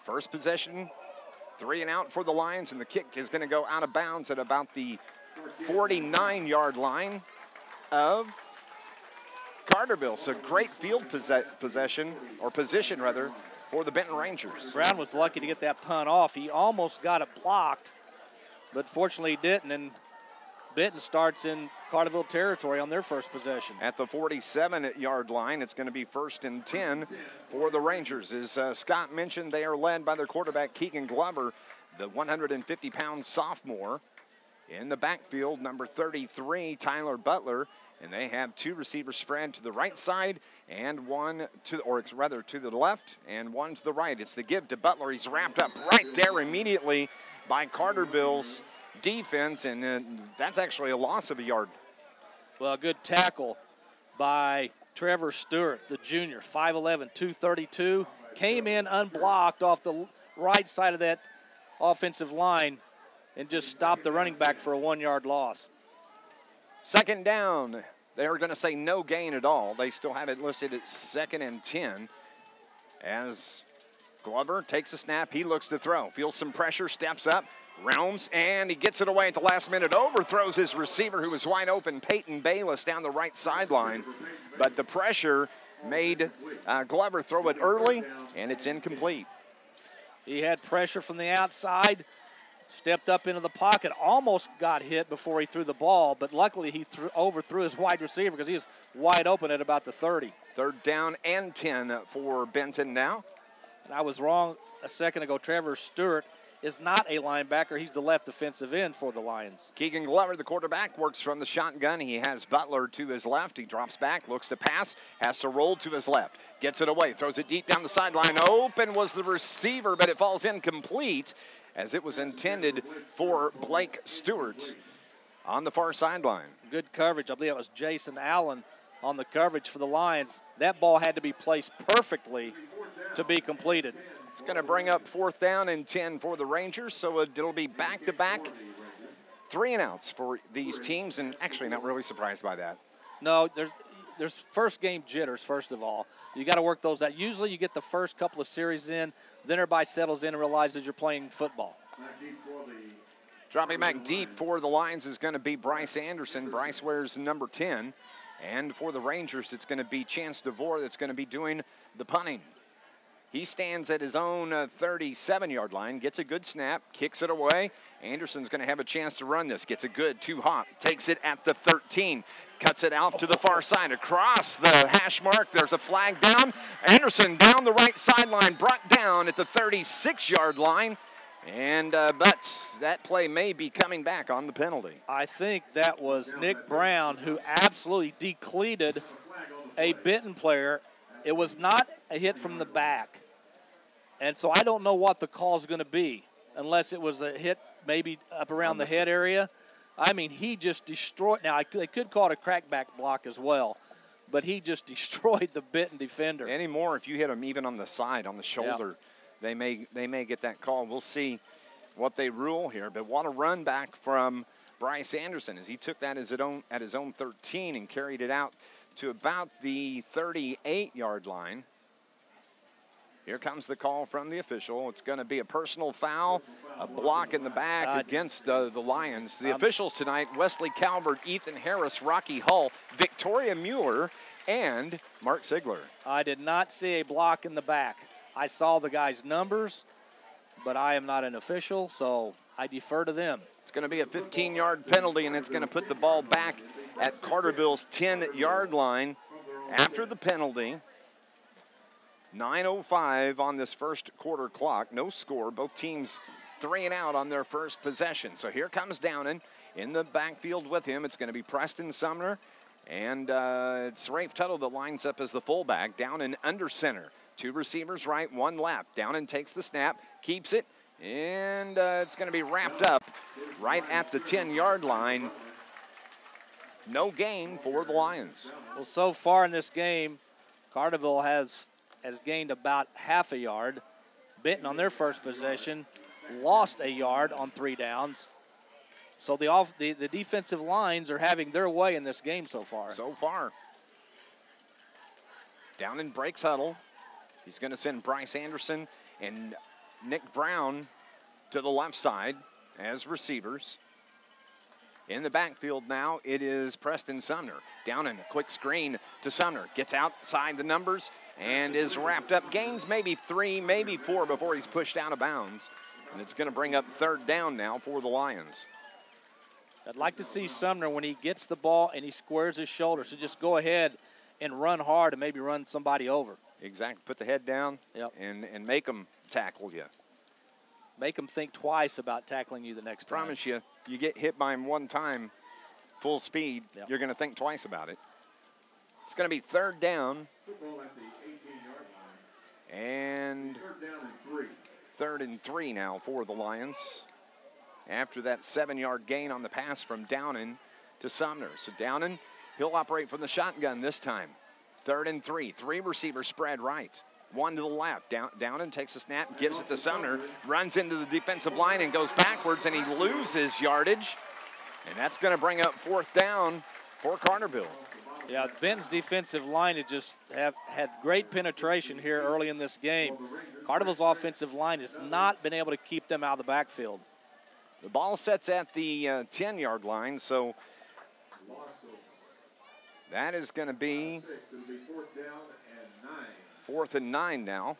First possession, 3 and out for the Lions, and the kick is going to go out of bounds at about the 49-yard line of Carterville. So great field position for the Benton Rangers. Brown was lucky to get that punt off. He almost got it blocked, but fortunately he didn't, and Benton starts in Carterville territory on their first possession. At the 47-yard line, it's going to be 1st and 10 for the Rangers. As Scott mentioned, they are led by their quarterback, Keegan Glover, the 150-pound sophomore. In the backfield, number 33, Tyler Butler. And they have 2 receivers spread to the right side and one to the left and one to the right. It's the give to Butler. He's wrapped up right there immediately by Carterville's defense, and that's actually a loss of a yard. Well, a good tackle by Trevor Stewart, the junior, 5'11", 232. Came in unblocked off the right side of that offensive line and just stopped the running back for a 1-yard loss. Second down. They are going to say no gain at all. They still have it listed at 2nd and 10 as Glover takes a snap. He looks to throw. Feels some pressure, steps up, roams, and he gets it away at the last minute. Overthrows his receiver who was wide open, Peyton Bayless, down the right sideline. But the pressure made Glover throw it early, and it's incomplete. He had pressure from the outside. Stepped up into the pocket, almost got hit before he threw the ball, but luckily he overthrew his wide receiver because he was wide open at about the 30. 3rd down and 10 for Benton now. And I was wrong a second ago. Trevor Stewart is not a linebacker. He's the left defensive end for the Lions. Keegan Glover, the quarterback, works from the shotgun. He has Butler to his left. He drops back, looks to pass, has to roll to his left. Gets it away, throws it deep down the sideline. Open was the receiver, but it falls incomplete as it was intended for Blake Stewart on the far sideline. Good coverage. I believe it was Jason Allen on the coverage for the Lions. That ball had to be placed perfectly to be completed. It's going to bring up 4th down and 10 for the Rangers, so it'll be back-to-back 3 and outs for these teams, and actually not really surprised by that. No, there's first game jitters, first of all. You got to work those out. Usually you get the first couple of series in, then everybody settles in and realizes you're playing football. Dropping back deep for the Lions is going to be Bryce Anderson. Bryce wears number 10. And for the Rangers, it's going to be Chance DeVore that's going to be doing the punting. He stands at his own 37-yard line, gets a good snap, kicks it away. Anderson's going to have a chance to run this. Gets a good 2-hop, takes it at the 13, cuts it out to the far side. Across the hash mark, there's a flag down. Anderson down the right sideline, brought down at the 36-yard line. And but that play may be coming back on the penalty. I think that was Nick Brown who absolutely decleated a Benton player. It was not a hit from the back. And so I don't know what the call is going to be unless it was a hit maybe up around the head area. I mean, he just destroyed. Now, they could call it a crackback block as well, but he just destroyed the Benton defender. Anymore, if you hit him even on the side, on the shoulder, they may get that call. We'll see what they rule here. But what a run back from Bryce Anderson as he took that at his own 13 and carried it out to about the 38-yard line. Here comes the call from the official. It's going to be a personal foul, a block in the back against the Lions. The officials tonight, Wesley Calvert, Ethan Harris, Rocky Hull, Victoria Mueller, and Mark Sigler. I did not see a block in the back. I saw the guy's numbers, but I am not an official, so I defer to them. It's going to be a 15-yard penalty, and it's going to put the ball back at Carterville's 10-yard line after the penalty. 9:05 on this first quarter clock. No score. Both teams 3 and out on their first possession. So here comes Downen in the backfield with him. It's going to be Preston Sumner, and it's Rafe Tuttle that lines up as the fullback. Downen under center. 2 receivers right, 1 left. Downen takes the snap, keeps it, and it's going to be wrapped up right at the 10-yard line. No gain for the Lions. Well, so far in this game, Carterville has gained about half a yard. Benton on their first possession lost a yard on 3 downs. So the defensive lines are having their way in this game so far. Downen breaks huddle. He's going to send Bryce Anderson and Nick Brown to the left side as receivers. In the backfield now, it is Preston Sumner. Down in a quick screen to Sumner. Gets outside the numbers and is wrapped up. Gains maybe 3, maybe 4 before he's pushed out of bounds. And it's going to bring up third down now for the Lions. I'd like to see Sumner, when he gets the ball and he squares his shoulders, to just go ahead and run hard and maybe run somebody over. Exactly. Put the head down and make them tackle you. Make them think twice about tackling you the next time. Promise you, you get hit by him one time, full speed, you're going to think twice about it. It's going to be third down. And third and 3 now for the Lions. After that 7-yard gain on the pass from Downen to Sumner. So Downen, he'll operate from the shotgun this time. Third and 3. 3 receivers spread right. 1 to the left. Downen takes a snap, gives it to Sumner, runs into the defensive line and goes backwards, and he loses yardage. And that's going to bring up fourth down for Carterville. Yeah, Benton's defensive line had great penetration here early in this game. Carterville's offensive line has not been able to keep them out of the backfield. The ball sets at the 10-yard line, so that is going to be fourth and 9 now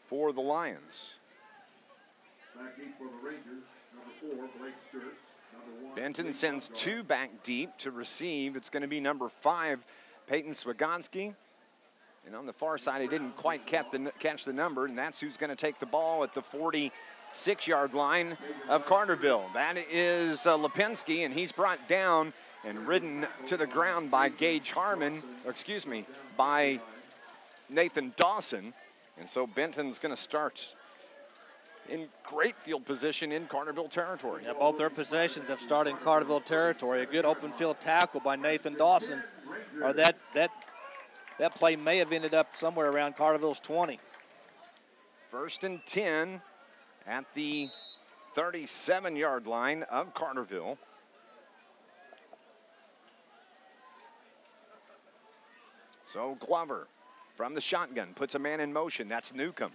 for the Lions. Benton sends 2 back deep to receive. It's going to be number 5, Peyton Swagonski. And on the far side, he didn't quite catch the number, and that's who's going to take the ball at the 46-yard line of Carterville. That is Lipinski, and he's brought down and ridden to the ground by by Nathan Dawson. And so Benton's going to start in great field position in Carterville territory. Yeah, both their possessions have started in Carterville territory. A good open field tackle by Nathan Dawson. Or that play may have ended up somewhere around Carterville's 20. First and 10 at the 37-yard line of Carterville. So Glover from the shotgun puts a man in motion. That's Newcomb.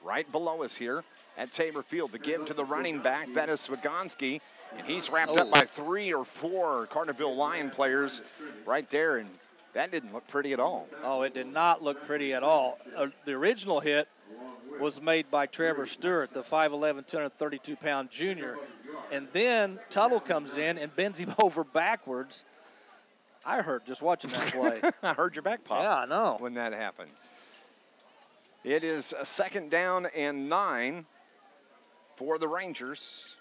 Right below us here at Tabor Field. The give to the running back, that is Swagonski. And he's wrapped up by 3 or 4 Carterville Lion players right there. And that didn't look pretty at all. Oh, it did not look pretty at all. The original hit was made by Trevor Stewart, the 5'11", 232-pound junior. And then Tuttle comes in and bends him over backwards. I hurt just watching that play. I heard your back pop. Yeah, I know. When that happened. It is a second down and 9 for the Rangers.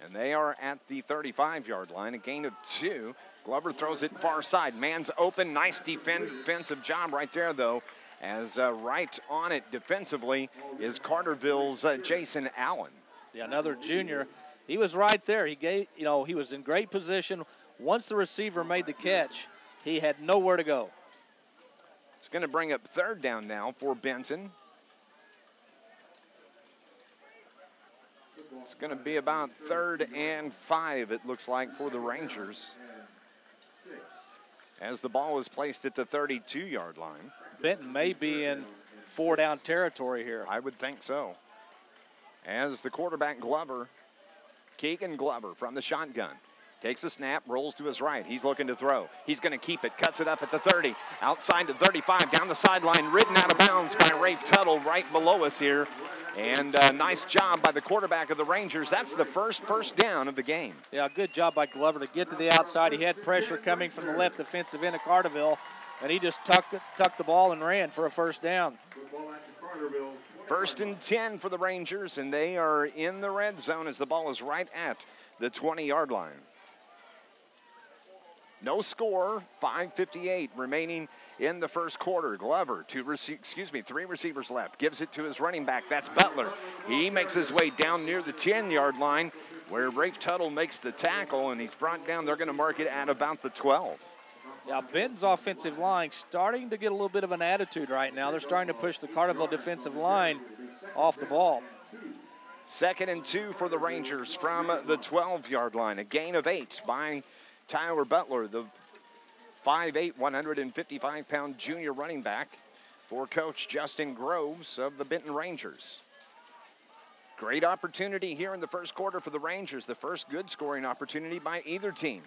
And they are at the 35-yard line, a gain of 2. Glover throws it far side. Man's open. Nice defensive job right there, though, as right on it defensively is Carterville's Jason Allen. Yeah, another junior. He was right there. He was in great position. Once the receiver made the catch, he had nowhere to go. It's going to bring up third down now for Benton. It's going to be about 3rd and 5, it looks like, for the Rangers, as the ball is placed at the 32-yard line. Benton may be in 4-down territory here. I would think so. As the quarterback Glover, Keegan Glover from the shotgun, takes a snap, rolls to his right. He's looking to throw. He's going to keep it, cuts it up at the 30, outside to 35, down the sideline, ridden out of bounds by Rafe Tuttle right below us here. And a nice job by the quarterback of the Rangers. That's the first down of the game. Yeah, good job by Glover to get to the outside. He had pressure coming from the left defensive end of Carterville, and he just tucked the ball and ran for a first down. First and 10 for the Rangers, and they are in the red zone as the ball is right at the 20-yard line. No score, 5:58 remaining in the first quarter. Glover, 3 receivers left. Gives it to his running back. That's Butler. He makes his way down near the 10-yard line where Rafe Tuttle makes the tackle, and he's brought down. They're going to mark it at about the 12. Yeah, Benton's offensive line starting to get a little bit of an attitude right now. They're starting to push the Carterville defensive line off the ball. 2nd and 2 for the Rangers from the 12-yard line. A gain of 8 by Tyler Butler, the 5'8", 155-pound junior running back for Coach Justin Groves of the Benton Rangers. Great opportunity here in the first quarter for the Rangers. The first good scoring opportunity by either team.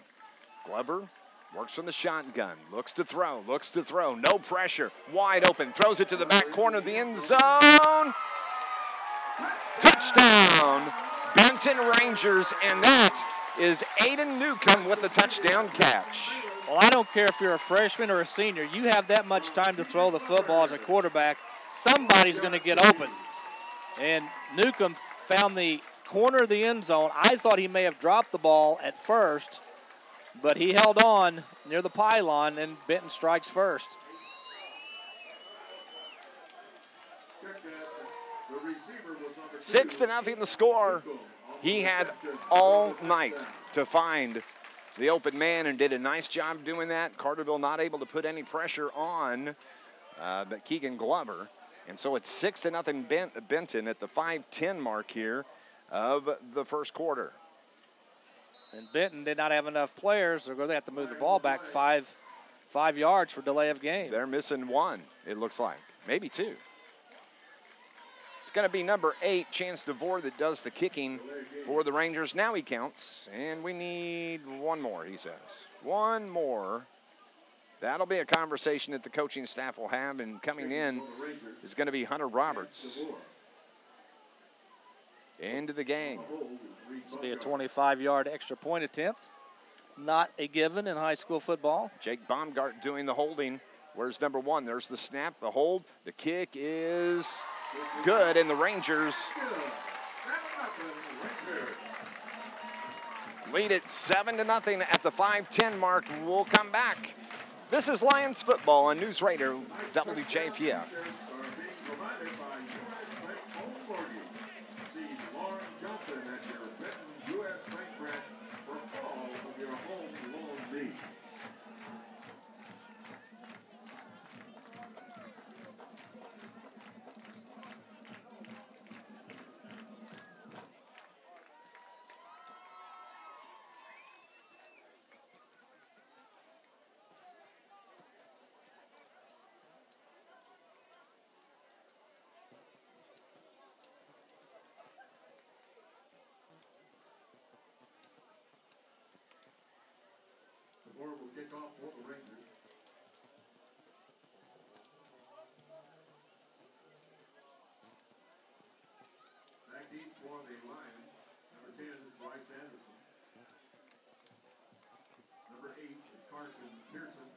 Glover works from the shotgun. Looks to throw. No pressure. Wide open. Throws it to the back corner of the end zone. Touchdown, Benton Rangers, and that is Aiden Newcomb with the touchdown catch. Well, I don't care if you're a freshman or a senior. You have that much time to throw the football as a quarterback. Somebody's going to get open. And Newcomb found the corner of the end zone. I thought he may have dropped the ball at first, but he held on near the pylon, and Benton strikes first. Six to nothing the score. He had all night to find the open man and did a nice job doing that. Carterville not able to put any pressure on but Keegan Glover. And so it's 6-0 Benton at the 5:10 mark here of the first quarter. And Benton did not have enough players. They're going to have to move the ball back five yards for delay of game. They're missing one, it looks like. Maybe two. It's going to be number 8, Chance DeVore, that does the kicking for the Rangers. Now he counts, and we need one more, he says. One more. That'll be a conversation that the coaching staff will have, and coming in is going to be Hunter Roberts. Into the game. This will be a 25-yard extra point attempt. Not a given in high school football. Jake Baumgart doing the holding. Where's number 1? There's the snap, the hold. The kick is good, and the Rangers lead it 7-0 at the 5:10 mark. We'll come back. This is Lions football on NewsRadio WJPF. Will kick off for the Rangers. Back deep for the Lions. Number 10 is Bryce Anderson. Number 8 is Carson Pearson.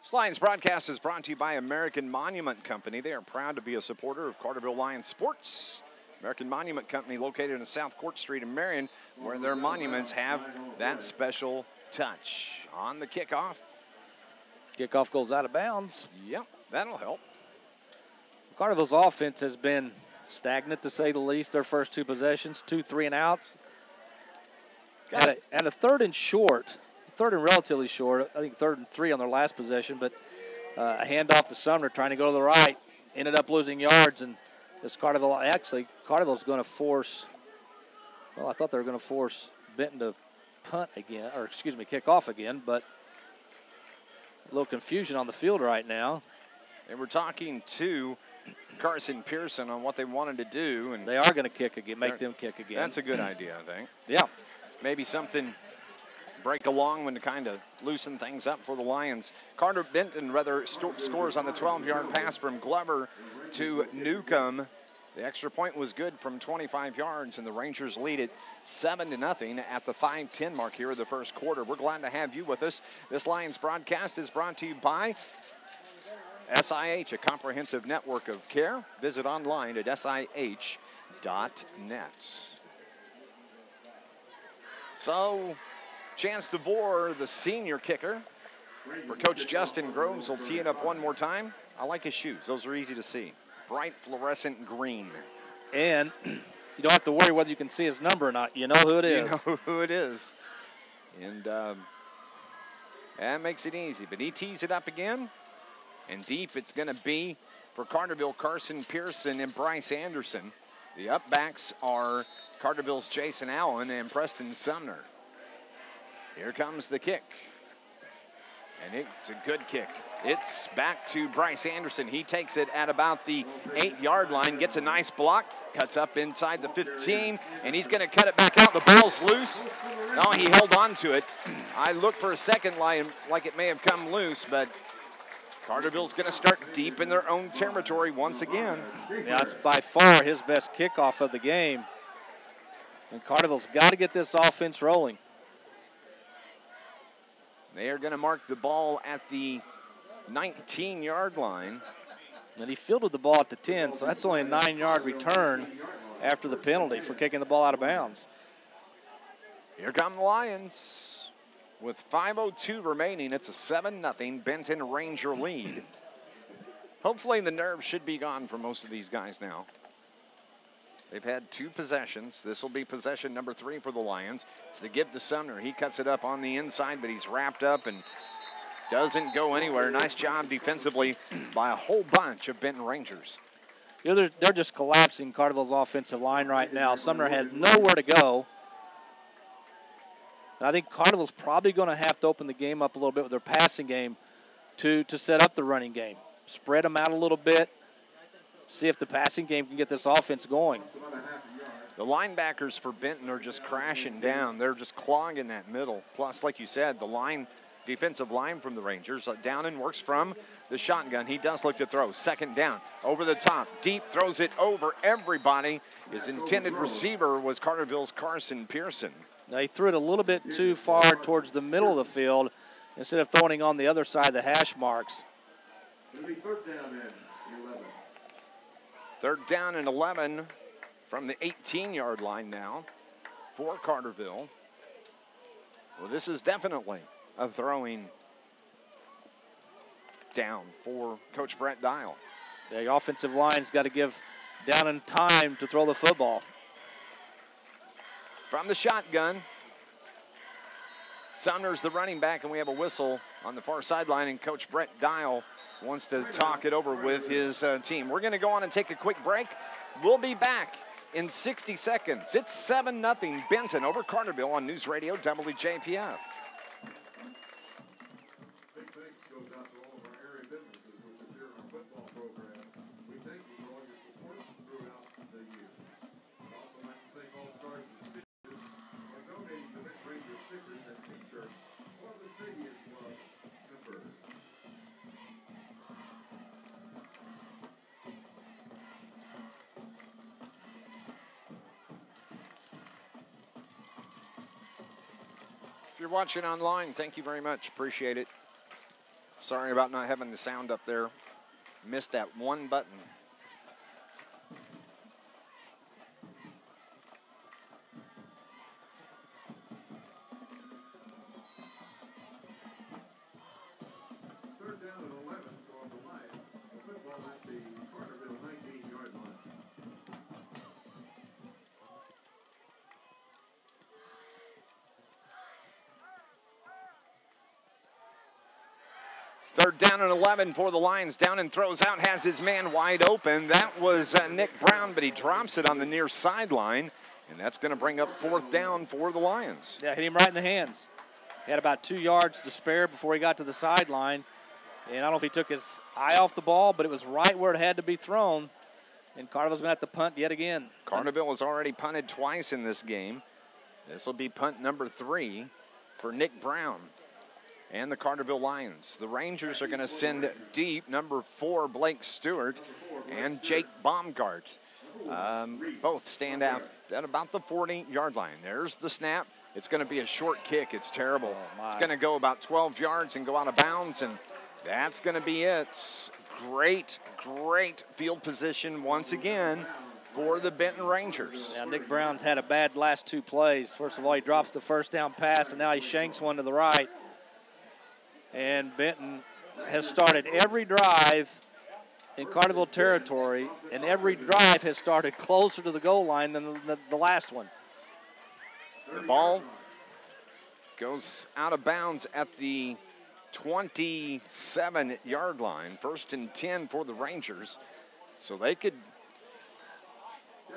This Lions broadcast is brought to you by American Monument Company. They are proud to be a supporter of Carterville Lions sports. American Monument Company, located on South Court Street in Marion, where their monuments have that special touch. On the kickoff. Kickoff goes out of bounds. Yep, that'll help. Carterville's offense has been stagnant, to say the least. Their first 2 possessions, 2 3-and-outs. And a third and relatively short. I think 3rd and 3 on their last possession, but a handoff to Sumner trying to go to the right. Ended up losing yards, and this Carterville's going to force, well, I thought they were going to force Benton to kick off again, but a little confusion on the field right now. They were talking to Carson Pearson on what they wanted to do. And they are going to kick again, make them kick again. That's a good idea, I think. Yeah. Maybe something break along when to kind of loosen things up for the Lions. Benton scores on the 12-yard pass from Glover to Newcomb. The extra point was good from 25 yards, and the Rangers lead it 7-0 at the 5:10 mark here of the first quarter. We're glad to have you with us. This Lions broadcast is brought to you by SIH, a comprehensive network of care. Visit online at SIH.net. So, Chance DeVore, the senior kicker, for Coach Justin Groves, will tee it up one more time. I like his shoes. Those are easy to see. Bright fluorescent green. And you don't have to worry whether you can see his number or not. You know who it is. You know who it is. And that makes it easy. But he tees it up again. And deep it's going to be for Carterville, Carson Pearson and Bryce Anderson. The upbacks are Carterville's Jason Allen and Preston Sumner. Here comes the kick. And it's a good kick. It's back to Bryce Anderson. He takes it at about the 8-yard line, gets a nice block, cuts up inside the 15, and he's going to cut it back out. The ball's loose. No, he held on to it. I looked for a second like it may have come loose, but Carterville's going to start deep in their own territory once again. Yeah, it's by far his best kickoff of the game. And Carterville's got to get this offense rolling. They are going to mark the ball at the 19-yard line. And he fielded the ball at the 10, so that's only a 9-yard return after the penalty for kicking the ball out of bounds. Here come the Lions. With 5:02 remaining, it's a 7-0 Benton Ranger lead. Hopefully the nerves should be gone for most of these guys now. They've had 2 possessions. This will be possession number 3 for the Lions. It's the give to Sumner. He cuts it up on the inside, but he's wrapped up and doesn't go anywhere. Nice job defensively by a whole bunch of Benton Rangers. You know, they're just collapsing Carterville's offensive line right now. Sumner had nowhere to go. And I think Carterville's probably going to have to open the game up a little bit with their passing game to set up the running game. Spread them out a little bit. See if the passing game can get this offense going. The linebackers for Benton are just crashing down. They're just clogging that middle. Plus, like you said, the defensive line from the Rangers. Downen works from the shotgun. He does look to throw. Second down, over the top, deep, throws it over everybody. His intended receiver was Carterville's Carson Pearson. Now, he threw it a little bit too far towards the middle of the field instead of throwing on the other side of the hash marks. Third down and 11 from the 18-yard line now for Carterville. Well, this is definitely a throwing down for Coach Brett Dial. The offensive line's got to give Downen time to throw the football. From the shotgun, Sumner's the running back, and we have a whistle on the far sideline, and Coach Brett Dial wants to talk it over with his team. We're going to go on and take a quick break. We'll be back in 60 seconds. It's 7-0 Benton over Carterville on News Radio WJPF. Big thanks goes out to all of our area businesses which appear in our football program. We thank you for all your support throughout the year. I'd also like to thank all stars and speakers for donating to Benton Ranger stickers and t-shirts for the Stadium Club members. If you're watching online, thank you very much. Appreciate it. Sorry about not having the sound up there. Missed that one button. Third down and 11 for the Lions. The football at the Carterville 19-yard line. Third down and 11 for the Lions. Downen throws out, has his man wide open. That was Nick Brown, but he drops it on the near sideline, and that's going to bring up fourth down for the Lions. Yeah, hit him right in the hands. He had about 2 yards to spare before he got to the sideline, and I don't know if he took his eye off the ball, but it was right where it had to be thrown, and Carterville's going to have to punt yet again. Carterville has already punted twice in this game. This will be punt number 3 for Nick Brown and the Carterville Lions. The Rangers are going to send deep number 4, Blake Stewart, and Jake Baumgart. Both stand out at about the 40-yard line. There's the snap. It's going to be a short kick. It's terrible. It's going to go about 12 yards and go out of bounds, and that's going to be it. Great, great field position once again for the Benton Rangers. Yeah, Nick Brown's had a bad last 2 plays. First of all, he drops the first down pass, and now he shanks one to the right. And Benton has started every drive in Carterville territory, and every drive has started closer to the goal line than the last one. The ball goes out of bounds at the 27-yard line. First and 10 for the Rangers. So they could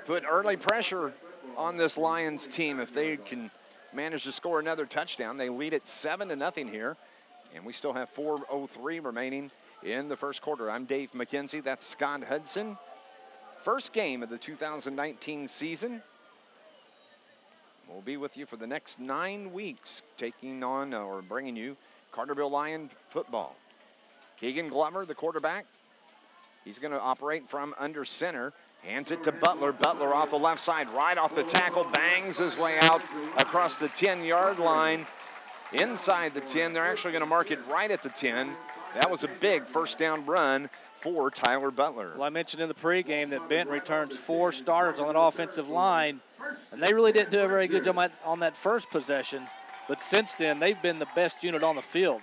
put early pressure on this Lions team if they can manage to score another touchdown. They lead at 7-0 here And we still have 4:03 remaining in the first quarter. I'm Dave McKenzie. That's Scott Hudson. First game of the 2019 season. We'll be with you for the next 9 weeks, taking on or bringing you Carterville Lion football. Keegan Glover, the quarterback. He's going to operate from under center. Hands it to Butler. Butler off the left side, right off the tackle, bangs his way out across the 10-yard line. Inside the 10, they're actually going to mark it right at the 10. That was a big first down run for Tyler Butler. Well, I mentioned in the pregame that Benton returns 4 starters on that offensive line, and they really didn't do a very good job on that first possession. But since then, they've been the best unit on the field.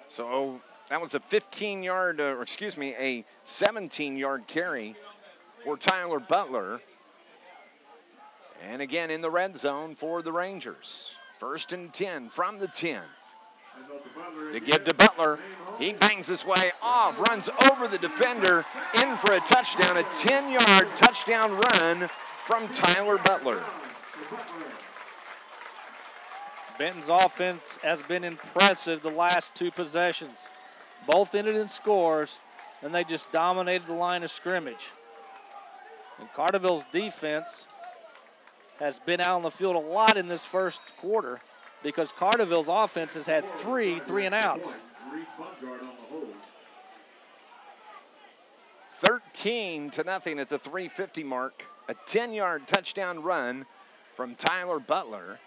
So that was a 17-yard carry for Tyler Butler. And again in the red zone for the Rangers. 1st and 10 from the 10. To give to Butler. He bangs his way off, runs over the defender, in for a touchdown, a 10-yard touchdown run from Tyler Butler. Benton's offense has been impressive the last 2 possessions. Both ended in scores, and they just dominated the line of scrimmage. And Carterville's defense has been out on the field a lot in this first quarter because Carterville's offense has had 3 3-and-outs. 13-0 at the 3:50 mark. A 10-yard touchdown run from Tyler Butler.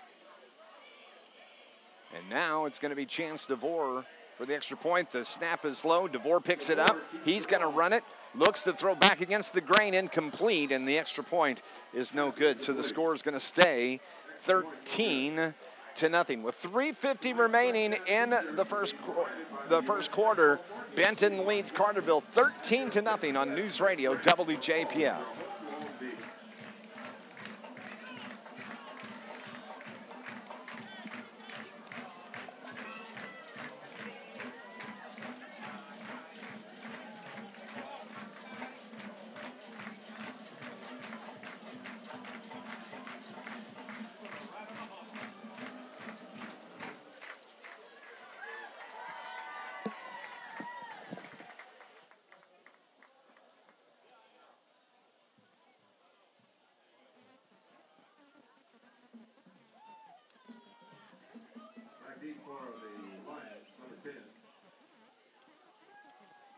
And now it's going to be Chance DeVore for the extra point. The snap is low. DeVore picks it up. He's going to run it. Looks to throw back against the grain, incomplete, and the extra point is no good. So the score is going to stay 13-0. With 3:50 remaining in the first quarter, Benton leads Carterville 13-0 on News Radio WJPF. For the Lions, number 10,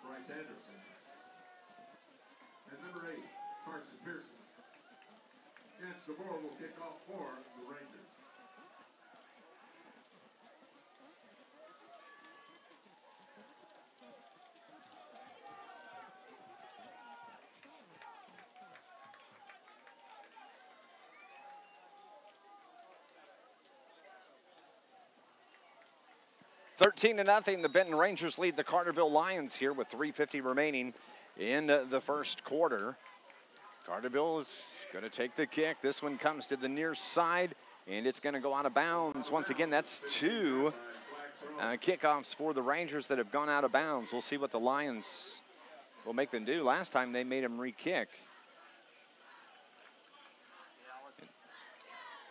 Bryce Anderson. And number 8, Carson Pearson. Chance DeVore will kick off for the Rangers. $13-0. The Benton Rangers lead the Carterville Lions here with 3:50 remaining in the first quarter. Carterville is going to take the kick. This one comes to the near side, and it's going to go out of bounds. Once again, that's 2 kickoffs for the Rangers that have gone out of bounds. We'll see what the Lions will make them do. Last time they made them re-kick.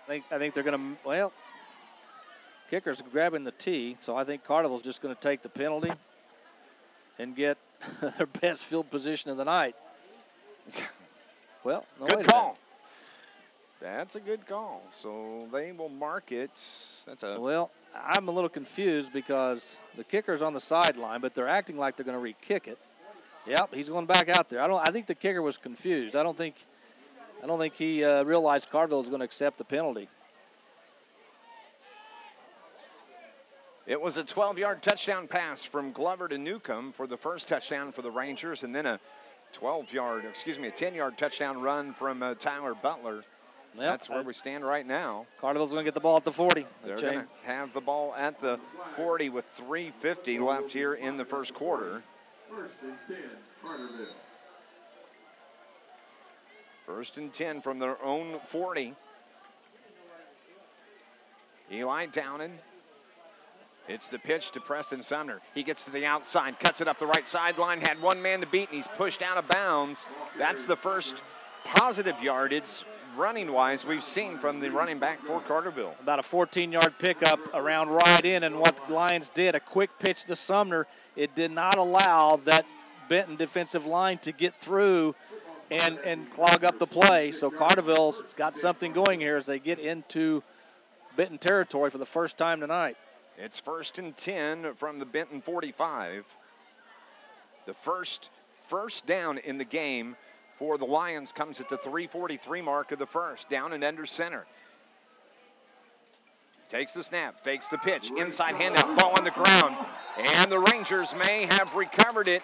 I think they're going to, well, kicker's grabbing the tee, so I think Carterville's just going to take the penalty and get their best field position of the night. Well, no, good call. That's a good call. So they will mark it. Well, I'm a little confused because the kicker's on the sideline, but they're acting like they're going to re-kick it. Yep, he's going back out there. I think the kicker was confused. I don't think he realized Carterville was going to accept the penalty. It was a 12-yard touchdown pass from Glover to Newcomb for the first touchdown for the Rangers, and then a 10-yard touchdown run from Tyler Butler. Yep, that's where we stand right now. Carterville's going to get the ball at the 40. They're going to have the ball at the 40 with 3:50 left here in the first quarter. 1st and 10, Carterville. 1st and 10 from their own 40. Eli Downen. It's the pitch to Preston Sumner. He gets to the outside, cuts it up the right sideline, had one man to beat, and he's pushed out of bounds. That's the first positive yardage running-wise we've seen from the running back for Carterville. About a 14-yard pickup around right in, and what the Lions did, a quick pitch to Sumner. It did not allow that Benton defensive line to get through and clog up the play. So Carterville's got something going here as they get into Benton territory for the first time tonight. It's 1st and 10 from the Benton 45. The first down in the game for the Lions comes at the 3:43 mark of the first. Down and under center. Takes the snap, fakes the pitch, inside handout, ball on the ground. And the Rangers may have recovered it.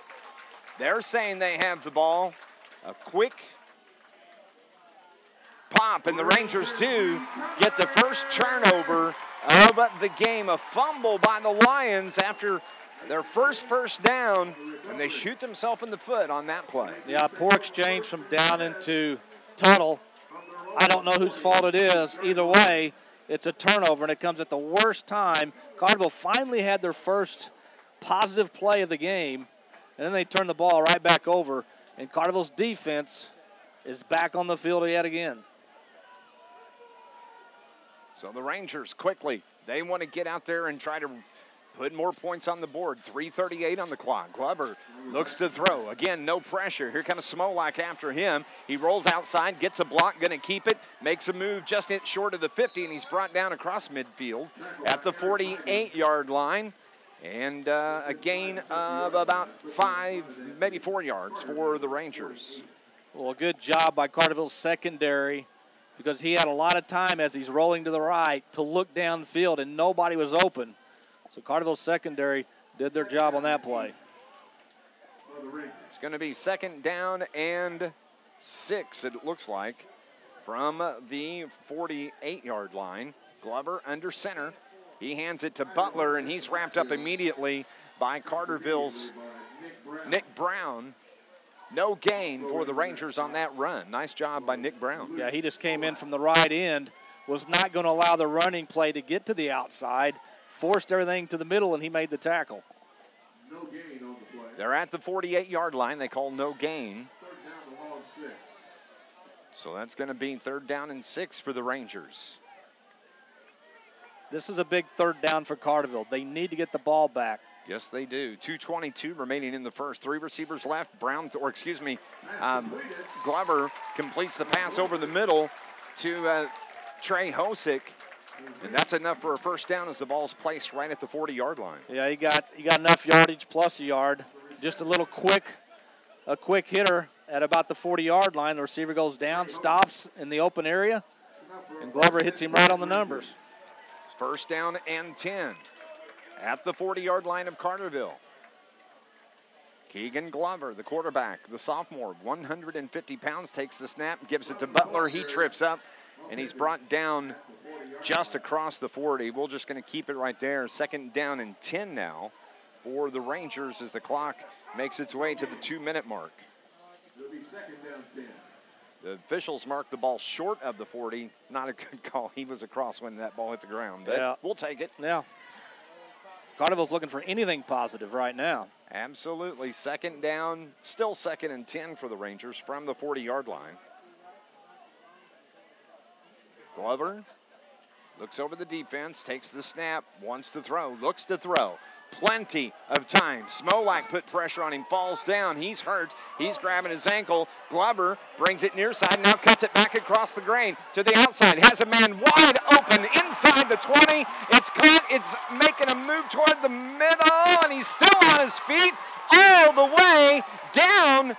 They're saying they have the ball. A quick pop, and the Rangers do get the first turnover of the game. A fumble by the Lions after their first down, and they shoot themselves in the foot on that play. Yeah, poor exchange from down into tunnel. I don't know whose fault it is. Either way, it's a turnover, and it comes at the worst time. Carterville finally had their first positive play of the game, and then they turn the ball right back over, and Carterville's defense is back on the field yet again. So the Rangers quickly, they want to get out there and try to put more points on the board. 3:38 on the clock. Glover looks to throw. Again, no pressure. Here comes Smolak after him. He rolls outside, gets a block, going to keep it, makes a move just short of the 50, and he's brought down across midfield at the 48-yard line. And a gain of about 5, maybe 4 yards for the Rangers. Well, a good job by Carterville's secondary, because he had a lot of time as he's rolling to the right to look downfield, and nobody was open. So Carterville's secondary did their job on that play. It's going to be 2nd down and 6, it looks like, from the 48-yard line. Glover under center. He hands it to Butler, and he's wrapped up immediately by Carterville's Nick Brown. No gain for the Rangers on that run. Nice job by Nick Brown. Yeah, he just came in from the right end, was not going to allow the running play to get to the outside, forced everything to the middle, and he made the tackle. No gain on the play. They're at the 48-yard line. They call no gain. 3rd down to long 6. So that's going to be 3rd down and 6 for the Rangers. This is a big 3rd down for Carterville. They need to get the ball back. Yes, they do. 2:22 remaining in the first. 3 receivers left. Glover completes the pass over the middle to Trey Hosick. And that's enough for a 1st down as the ball's placed right at the 40-yard line. Yeah, he got enough yardage plus a yard. Just a quick hitter at about the 40-yard line. The receiver goes down, stops in the open area, and Glover hits him right on the numbers. 1st down and 10 at the 40-yard line of Carterville. Keegan Glover, the quarterback, the sophomore, 150 pounds, takes the snap, gives it to Butler. He trips up, and he's brought down just across the 40. We're just going to keep it right there. 2nd down and 10 now for the Rangers as the clock makes its way to the 2-minute mark. It'll be 2nd down 10. The officials marked the ball short of the 40. Not a good call. He was across when that ball hit the ground. But yeah, we'll take it. Yeah. Carterville's looking for anything positive right now. Absolutely. 2nd down, still 2nd and 10 for the Rangers from the 40-yard line. Glover looks over the defense, takes the snap, wants to throw, looks to throw. Plenty of time. Smolak put pressure on him, falls down. He's hurt. He's grabbing his ankle. Glover brings it near side, now cuts it back across the grain to the outside. Has a man wide open inside the 20. It's caught. It's making a move toward the middle, and he's still on his feet all the way down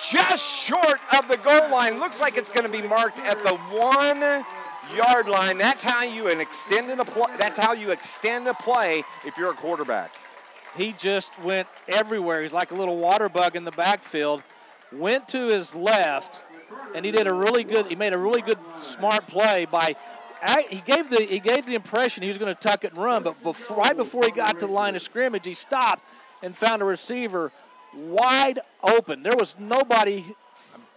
just short of the goal line. Looks like it's going to be marked at the 1-yard line. That's how you extend a play if you're a quarterback. He just went everywhere. He's like a little water bug in the backfield. Went to his left, and he made a really good smart play by. He gave the impression he was going to tuck it and run, but right before he got to the line of scrimmage, he stopped and found a receiver wide open. There was nobody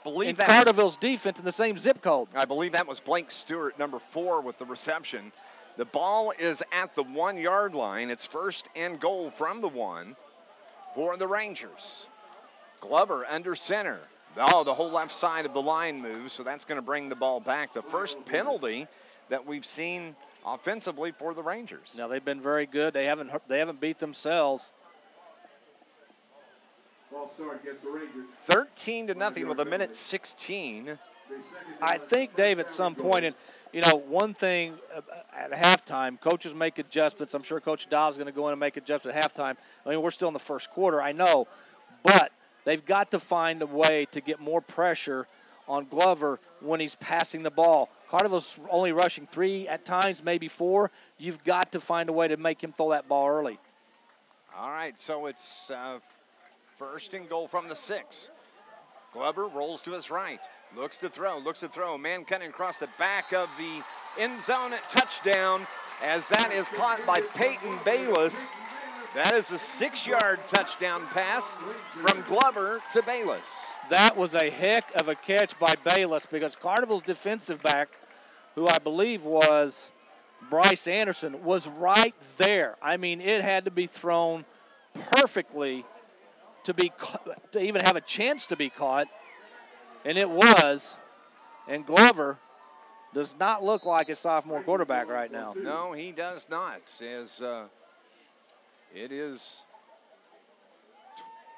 in Carterville's defense in the same zip code. I believe that was Blake Stewart, number 4, with the reception. The ball is at the 1-yard line. It's 1st and goal from the 1 for the Rangers. Glover under center. Oh, the whole left side of the line moves, so that's going to bring the ball back. The first penalty that we've seen offensively for the Rangers. Now, they've been very good. They haven't beat themselves. Ball start against the Rangers. 13-0 with 1:16. I think, Dave, at some point, and you know, one thing at halftime, coaches make adjustments. I'm sure Coach Dow is going to go in and make adjustments at halftime. I mean, we're still in the first quarter, I know, but they've got to find a way to get more pressure on Glover when he's passing the ball. Carterville's only rushing 3, at times maybe 4. You've got to find a way to make him throw that ball early. All right, so it's first and goal from the 6. Glover rolls to his right. Looks to throw. Man cutting across the back of the end zone at touchdown as that is caught by Peyton Bayless. That is a 6-yard touchdown pass from Glover to Bayless. That was a heck of a catch by Bayless because Carterville's defensive back, who I believe was Bryce Anderson, was right there. I mean, it had to be thrown perfectly to even have a chance to be caught. And it was, and Glover does not look like a sophomore quarterback right now. No, he does not. As it is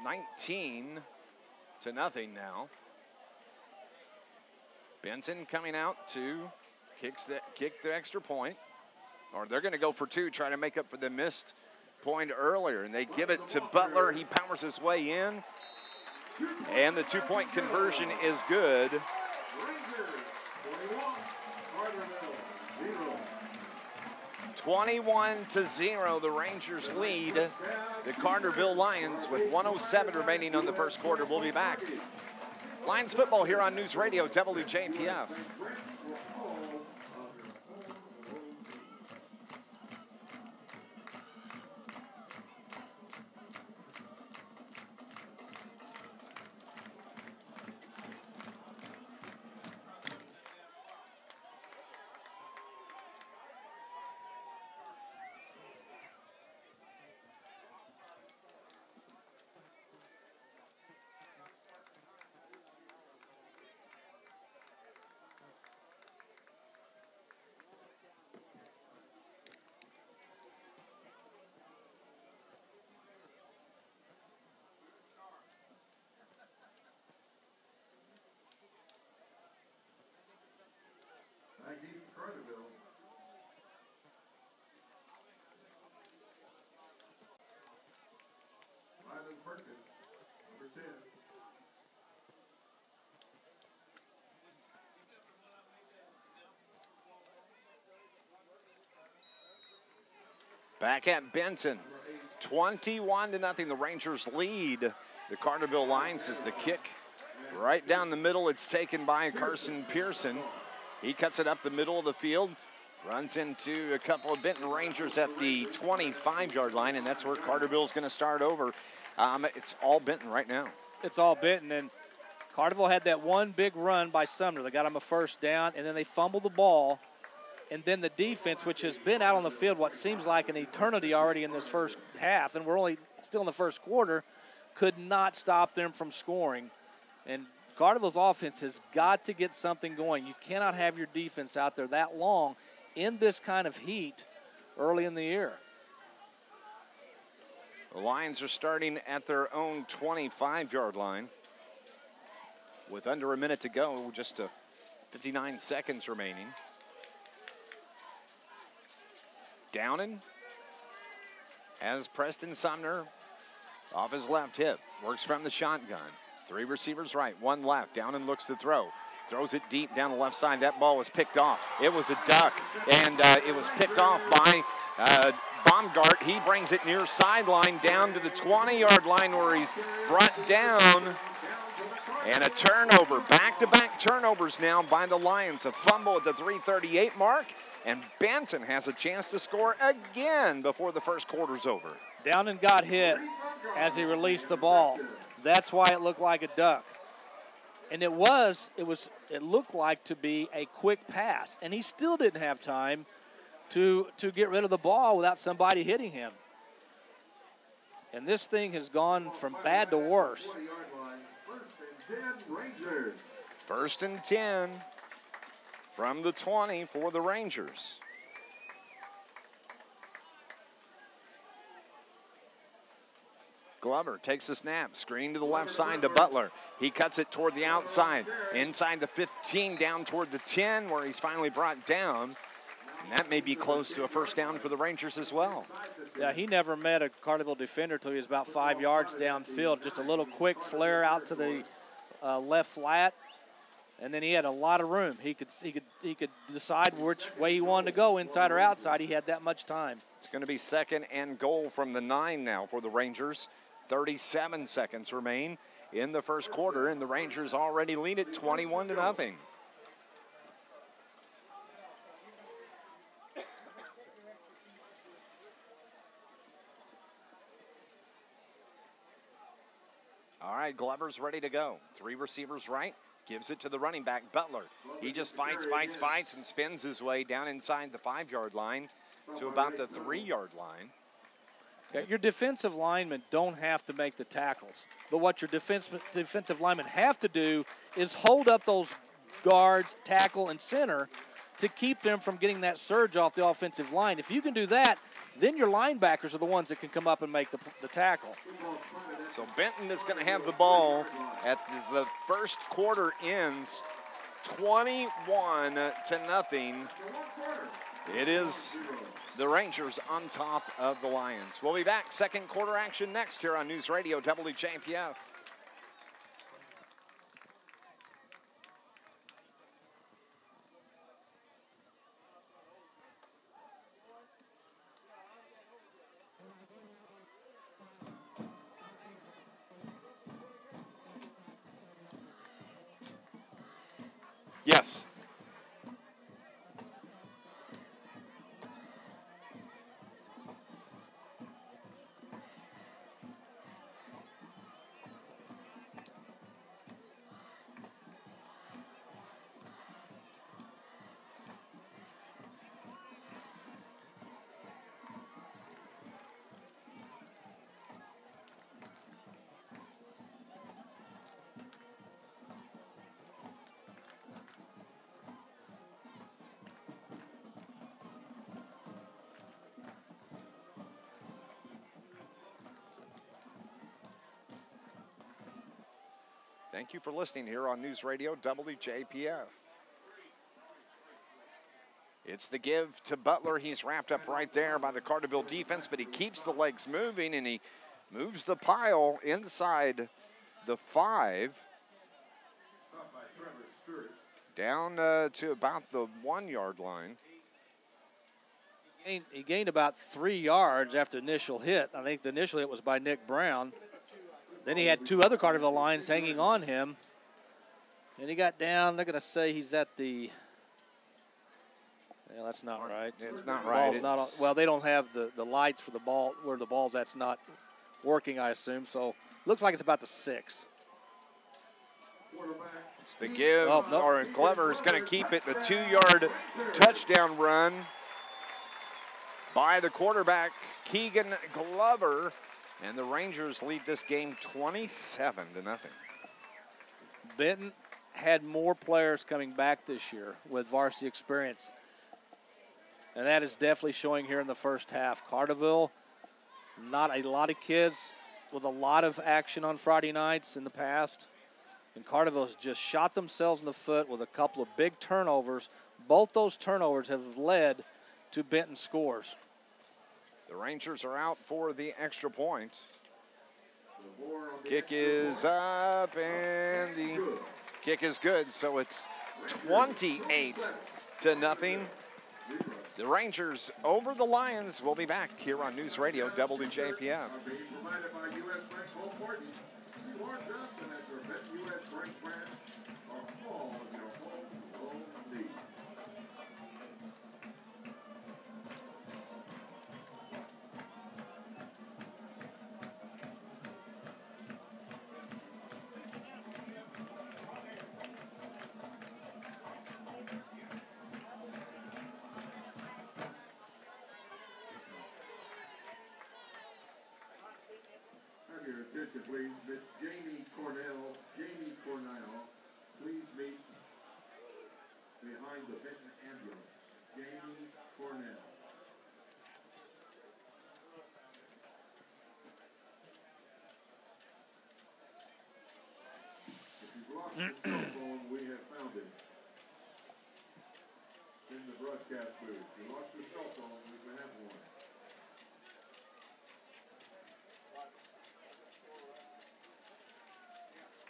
19-0 now. Benton coming out to kick the extra point, or they're going to go for 2, trying to make up for the missed point earlier, and they give it to Butler. He powers his way in. And the 2-point conversion is good. 21-0, the Rangers lead the Carterville Lions with 1:07 remaining on the first quarter. We'll be back. Lions football here on News Radio WJPF. Carterville. Ryland Perkins, number 10. Back at Benton, 21-0. The Rangers lead the Carterville Lions as the kick right down the middle. It's taken by Carson Pearson. He cuts it up the middle of the field, runs into a couple of Benton Rangers at the 25-yard line, and that's where Carterville's going to start over. It's all Benton right now. It's all Benton, and Carterville had that one big run by Sumner. They got him a first down, and then they fumbled the ball. And then the defense, which has been out on the field what seems like an eternity already in this first half, and we're only still in the first quarter, could not stop them from scoring. And Carterville's offense has got to get something going. You cannot have your defense out there that long in this kind of heat early in the year. The Lions are starting at their own 25-yard line with under a minute to go, just 59 seconds remaining. Downing as Preston Sumner off his left hip, works from the shotgun. 3 receivers right, 1 left. Downing looks to throw. Throws it deep down the left side. That ball was picked off. It was a duck, and it was picked off by Baumgart. He brings it near sideline down to the 20-yard line where he's brought down. And a turnover, back-to-back turnovers now by the Lions. A fumble at the 3:38 mark, and Benton has a chance to score again before the first quarter's over. Downing got hit as he released the ball. That's why it looked like a duck. And it looked like to be a quick pass, and he still didn't have time to get rid of the ball without somebody hitting him. And this thing has gone from bad to worse. 10 Rangers. 1st and 10 from the 20 for the Rangers. Glover takes the snap, screen to the left side to Butler. He cuts it toward the outside, inside the 15, down toward the 10, where he's finally brought down. And that may be close to a first down for the Rangers as well. Yeah, he never met a Carterville defender until he was about 5 yards downfield. Just a little quick flare out to the left flat, and then he had a lot of room. He could decide which way he wanted to go, inside or outside. He had that much time. It's going to be 2nd and goal from the 9 now for the Rangers. 37 seconds remain in the first quarter, and the Rangers already lead it 21-0. All right, Glover's ready to go. 3 receivers right, gives it to the running back, Butler. He just fights, and spins his way down inside the 5-yard line to about the 3-yard line. Yeah, your defensive linemen don't have to make the tackles, but what your defensive linemen have to do is hold up those guards, tackle, and center to keep them from getting that surge off the offensive line. If you can do that, then your linebackers are the ones that can come up and make the tackle. So Benton is going to have the ball as the first quarter ends, 21-0. It is the Rangers on top of the Lions. We'll be back. Second quarter action next here on News Radio WJPF. Yes. Thank you for listening here on News Radio WJPF. It's the give to Butler. He's wrapped up right there by the Carterville defense, but he keeps the legs moving, and he moves the pile inside the 5. Down to about the 1-yard line. He gained about 3 yards after the initial hit. I think the initial hit was by Nick Brown. Then he had 2 other Carterville Lions hanging on him. And he got down. They're going to say he's at the... Yeah, that's not right. It's not right. Ball's not on, well, they don't have the lights for the ball where the ball's that's not working, I assume. So looks like it's about the 6. It's the give. Oh, nope. Or Glover is going to keep it. The 2-yard touchdown run by the quarterback, Keegan Glover. And the Rangers lead this game 27-0. Benton had more players coming back this year with varsity experience. And that is definitely showing here in the first half. Carterville, not a lot of kids with a lot of action on Friday nights in the past. And Carterville's just shot themselves in the foot with a couple of big turnovers. Both those turnovers have led to Benton scores. The Rangers are out for the extra point. Kick is up, and the kick is good. So it's 28-0. The Rangers over the Lions. We'll be back here on News Radio WJPF. Attention, please. Miss Jamie Cornell telephone, we have found him in the broadcast booth. You lost your cell phone, we can have one.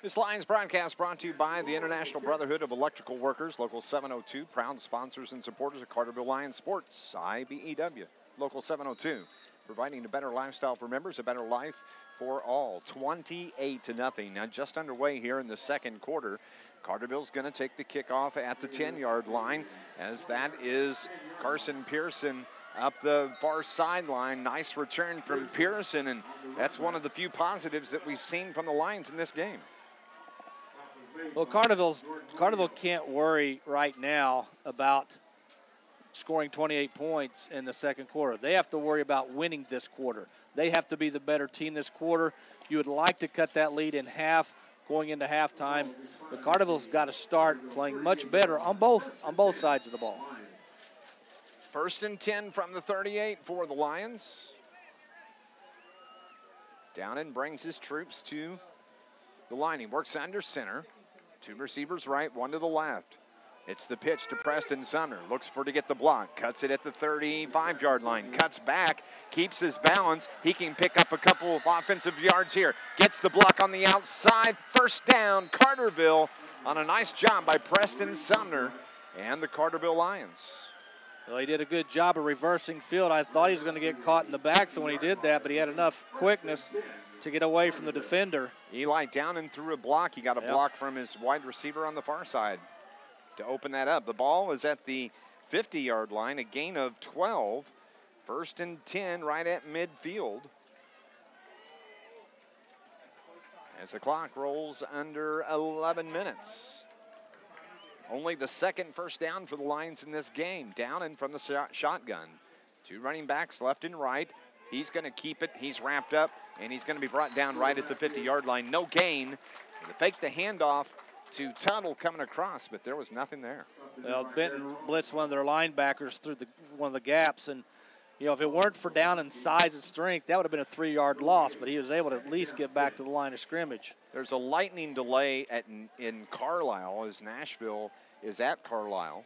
This Lions broadcast brought to you by the International Brotherhood of Electrical Workers, Local 702, proud sponsors and supporters of Carterville Lions Sports, IBEW, Local 702, providing a better lifestyle for members, a better life for all. 28-0, now just underway here in the second quarter. Carterville's going to take the kickoff at the 10-yard line, as that is Carson Pearson up the far sideline. Nice return from Pearson, and that's one of the few positives that we've seen from the Lions in this game. Well, Carterville can't worry right now about scoring 28 points in the second quarter. They have to worry about winning this quarter. They have to be the better team this quarter. You would like to cut that lead in half going into halftime, but Carterville's got to start playing much better on both sides of the ball. 1st and 10 from the 38 for the Lions. Downen brings his troops to the line. He works under center. 2 receivers right, 1 to the left. It's the pitch to Preston Sumner. Looks to get the block. Cuts it at the 35-yard line. Cuts back. Keeps his balance. He can pick up a couple of offensive yards here. Gets the block on the outside. 1st down, Carterville, on a nice job by Preston Sumner and the Carterville Lions. Well, he did a good job of reversing field. I thought he was going to get caught in the backfield when he did that, but he had enough quickness to get away from the defender. Eli Downen threw a block. He got a block from his wide receiver on the far side to open that up. The ball is at the 50-yard line, a gain of 12. 1st and 10 right at midfield. As the clock rolls under 11 minutes. Only the second 1st down for the Lions in this game. Downen from the shotgun. 2 running backs left and right. He's going to keep it. He's wrapped up, and he's going to be brought down right at the 50-yard line. No gain. They fake the handoff to Tuttle coming across, but there was nothing there. Well, Benton blitzed one of their linebackers through one of the gaps, and if it weren't for Downen's size and strength, that would have been a 3-yard loss, but he was able to at least get back to the line of scrimmage. There's a lightning delay in Carlisle as Nashville is at Carlisle.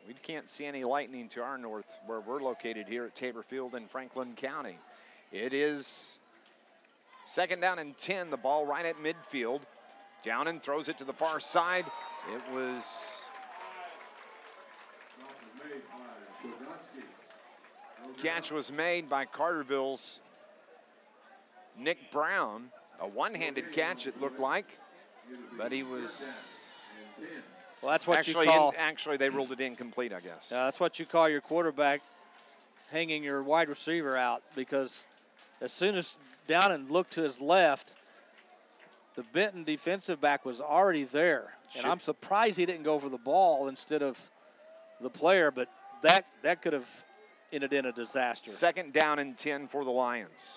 We can't see any lightning to our north where we're located here at Tabor Field in Franklin County. It is 2nd down and 10, the ball right at midfield. Downen throws it to the far side. It was catch was made by Carterville's Nick Brown. A one-handed catch, it looked like, but he was... Well, that's what you call... Actually, they ruled it incomplete, I guess. That's what you call your quarterback hanging your wide receiver out, because as soon as Downen looked to his left, the Benton defensive back was already there. And I'm surprised he didn't go for the ball instead of the player, but that could have ended in a disaster. 2nd down and 10 for the Lions.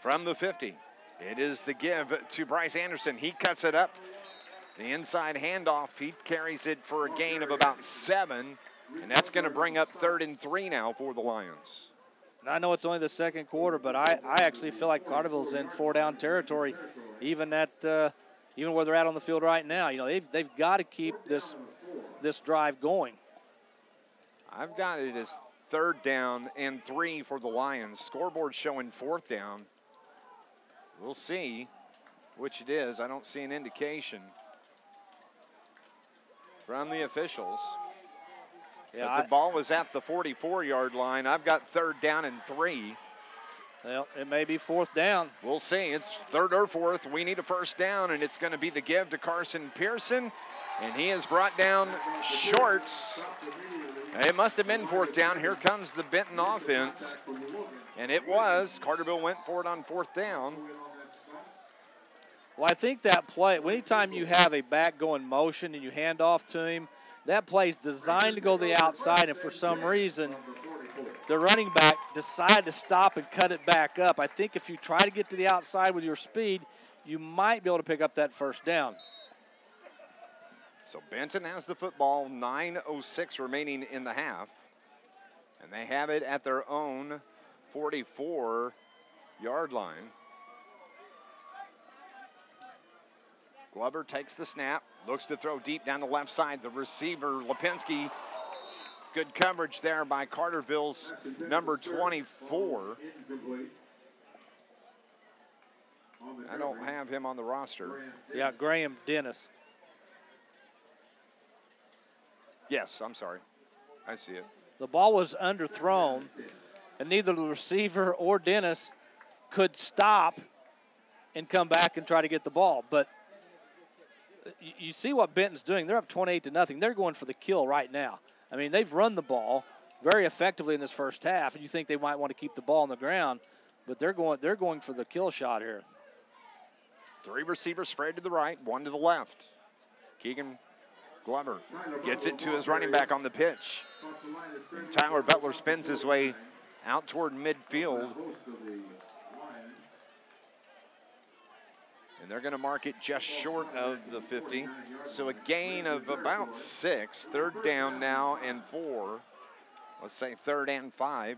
From the 50, it is the give to Bryce Anderson. He cuts it up. The inside handoff, he carries it for a gain of about 7, and that's going to bring up 3rd and 3 now for the Lions. And I know it's only the second quarter, but I actually feel like Carterville's in 4-down territory, even where they're at on the field right now. They've got to keep this drive going. I've got it as 3rd down and 3 for the Lions. Scoreboard showing 4th down. We'll see which it is. I don't see an indication from the officials. Yeah, the ball was at the 44-yard line. I've got 3rd down and 3. Well, it may be 4th down. We'll see. It's 3rd or 4th. We need a 1st down, and it's going to be the give to Carson Pearson, and he is brought down short. It must have been 4th down. Here comes the Benton offense, and it was. Carterville went for it on 4th down. Well, I think that play, anytime you have a back going motion and you hand off to him, that play is designed to go to the outside, and for some reason, the running back decided to stop and cut it back up. I think if you try to get to the outside with your speed, you might be able to pick up that 1st down. So Benton has the football, 9:06 remaining in the half, and they have it at their own 44-yard line. Glover takes the snap, looks to throw deep down the left side. The receiver, Lipinski, good coverage there by Carterville's number 24. I don't have him on the roster. Yeah, Graham Dennis. Yes, I'm sorry. I see it. The ball was underthrown, and neither the receiver or Dennis could stop and come back and try to get the ball. But you see what Benton's doing. They're up 28-0. They're going for the kill right now. I mean, they've run the ball very effectively in this first half, and you think they might want to keep the ball on the ground, but they're going for the kill shot here. 3 receivers spread to the right, 1 to the left. Keegan Glover gets it to his running back on the pitch. And Tyler Butler spins his way out toward midfield. And they're going to mark it just short of the 50. So a gain of about 6. 3rd down now and 4. Let's say 3rd and 5.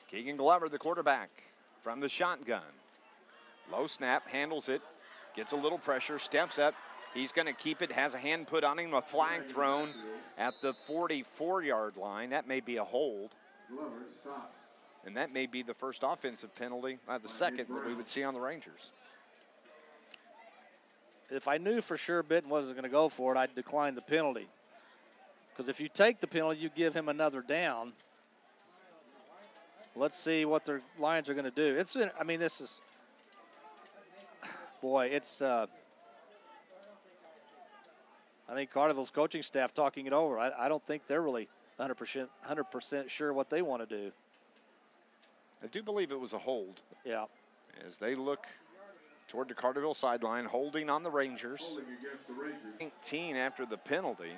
Keegan Glover, the quarterback, from the shotgun. Low snap, handles it, gets a little pressure, steps up. He's going to keep it, has a hand put on him, a flag thrown at the 44-yard line. That may be a hold. And that may be the first offensive penalty, the second that we would see on the Rangers. If I knew for sure Benton wasn't going to go for it, I'd decline the penalty. Because if you take the penalty, you give him another down. Let's see what the Lions are going to do. This is... Boy, it's, I think Carterville's coaching staff talking it over. I don't think they're really 100% sure what they want to do. I do believe it was a hold. Yeah. As they look toward the Carterville sideline, holding on the Rangers. 19 after the penalty.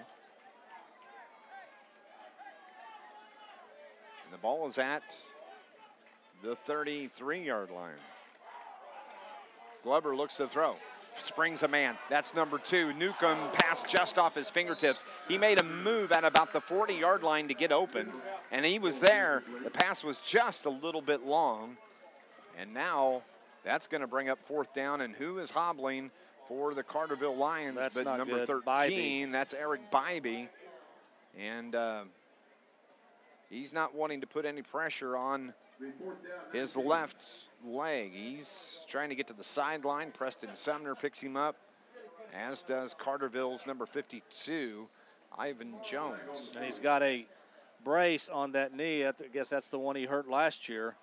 And the ball is at the 33-yard line. Glover looks to throw, springs a man. That's number 2. Newcomb passed just off his fingertips. He made a move at about the 40-yard line to get open, and he was there. The pass was just a little bit long, and now that's going to bring up 4th down. And who is hobbling for the Carterville Lions? That's but not number good. 13, that's Eric Bybee, and he's not wanting to put any pressure on his left leg. He's trying to get to the sideline. Preston Sumner picks him up, as does Carterville's number 52, Ivan Jones. And he's got a brace on that knee. I guess that's the one he hurt last year.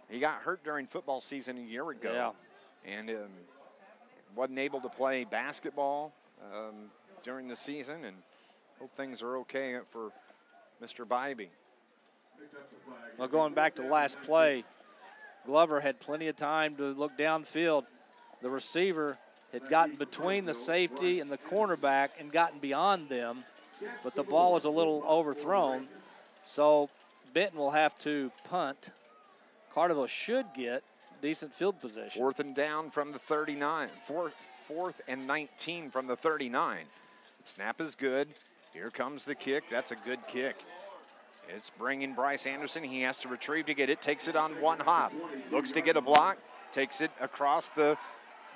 He got hurt during football season a year ago. Yeah. And wasn't able to play basketball during the season, and hope things are okay for Mr. Bybee. Well, going back to last play, Glover had plenty of time to look downfield. The receiver had gotten between the safety and the cornerback and gotten beyond them, but the ball was a little overthrown. So Benton will have to punt. Carterville should get decent field position. 4th and down from the 39. 4th and 19 from the 39. Snap is good. Here comes the kick. That's a good kick. It's bringing Bryce Anderson. He has to retrieve to get it. Takes it on one hop. Looks to get a block. Takes it across the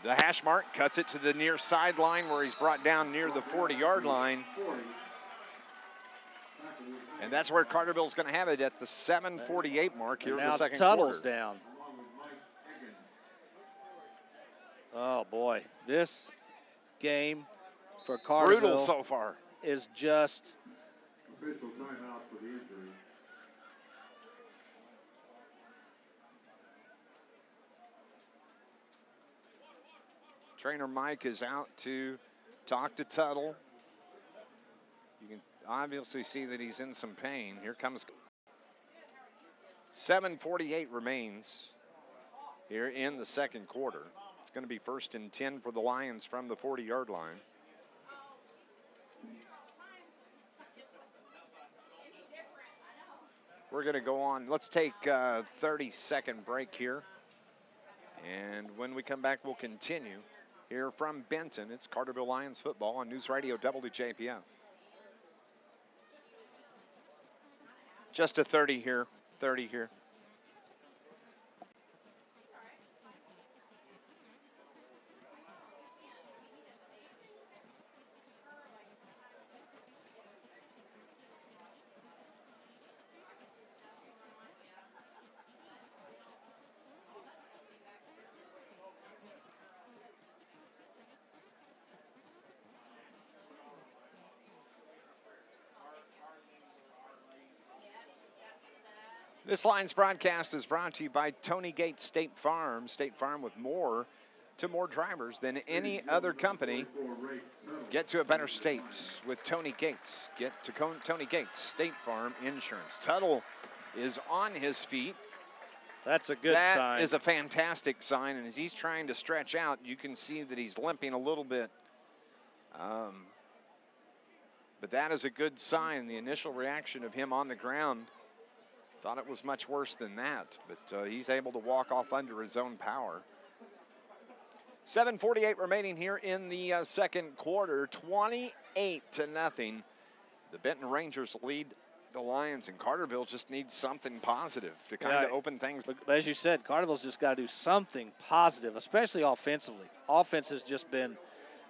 hash mark. Cuts it to the near sideline where he's brought down near the 40-yard line. And that's where Carterville's going to have it at the 7:48 mark here in the second quarter. Tuttle's down. Oh, boy. This game for Carterville brutal so far. Is just Official timeout for the injury. Trainer Mike is out to talk to Tuttle. You can obviously see that he's in some pain. Here comes 7:48 remains here in the second quarter. It's going to be 1st and 10 for the Lions from the 40-yard line. We're going to go on. Let's take a 30-second break here. And when we come back, we'll continue here from Benton. It's Carterville Lions football on NewsRadio WJPF. Just a 30 here. 30 here. This Lions broadcast is brought to you by Tony Gates State Farm. State Farm with more drivers than any other company. Get to a better state with Tony Gates. Get to Tony Gates State Farm Insurance. Tuttle is on his feet. That's a good sign. That is a fantastic sign, and as he's trying to stretch out, you can see that he's limping a little bit. But that is a good sign. The initial reaction of him on the ground, thought it was much worse than that, but he's able to walk off under his own power. 7:48 remaining here in the second quarter, 28-0. The Benton Rangers lead the Lions, and Carterville just needs something positive to kind of open things. But as you said, Carterville's just got to do something positive, especially offensively. Offense has just been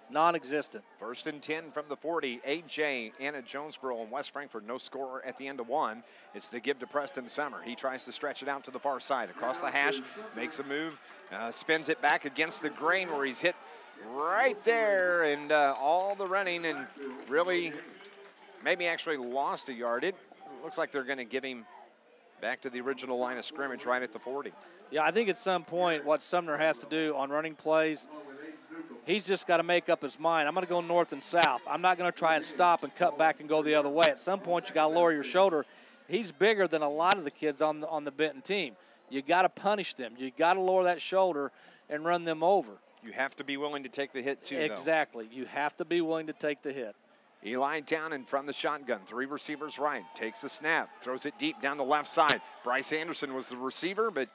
non-existent. 1st and 10 from the 40. A.J., Anna Jonesboro, and West Frankfort. No score at the end of one. It's the give to Preston Summer. He tries to stretch it out to the far side. Across the hash, makes a move, spins it back against the grain where he's hit right there. And all the running, and really maybe actually lost a yard. It looks like they're going to give him back to the original line of scrimmage right at the 40. Yeah, I think at some point what Sumner has to do on running plays, he's just got to make up his mind. I'm going to go north and south. I'm not going to try and stop and cut back and go the other way. At some point, you got to lower your shoulder. He's bigger than a lot of the kids on the Benton team. You got to punish them. You got to lower that shoulder and run them over. You have to be willing to take the hit too, exactly. You have to be willing to take the hit. Eli Downen from the shotgun. 3 receivers right. Takes the snap. Throws it deep down the left side. Bryce Anderson was the receiver, but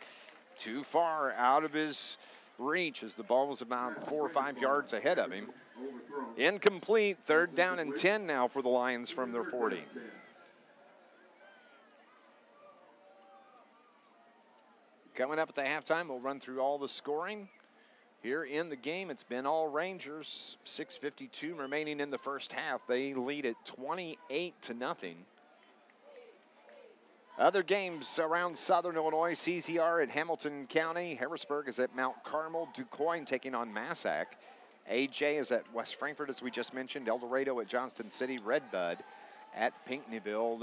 too far out of his reach as the ball was about 4 or 5 yards ahead of him. Incomplete. 3rd down and 10 now for the Lions from their 40. Coming up at the halftime, we'll run through all the scoring. Here in the game, it's been all Rangers. 6:52 remaining in the first half. They lead it 28-0. Other games around Southern Illinois, CZR at Hamilton County. Harrisburg is at Mount Carmel. DuQuoin taking on Massac. AJ is at West Frankfort, as we just mentioned. El Dorado at Johnston City. Redbud at Pinckneyville.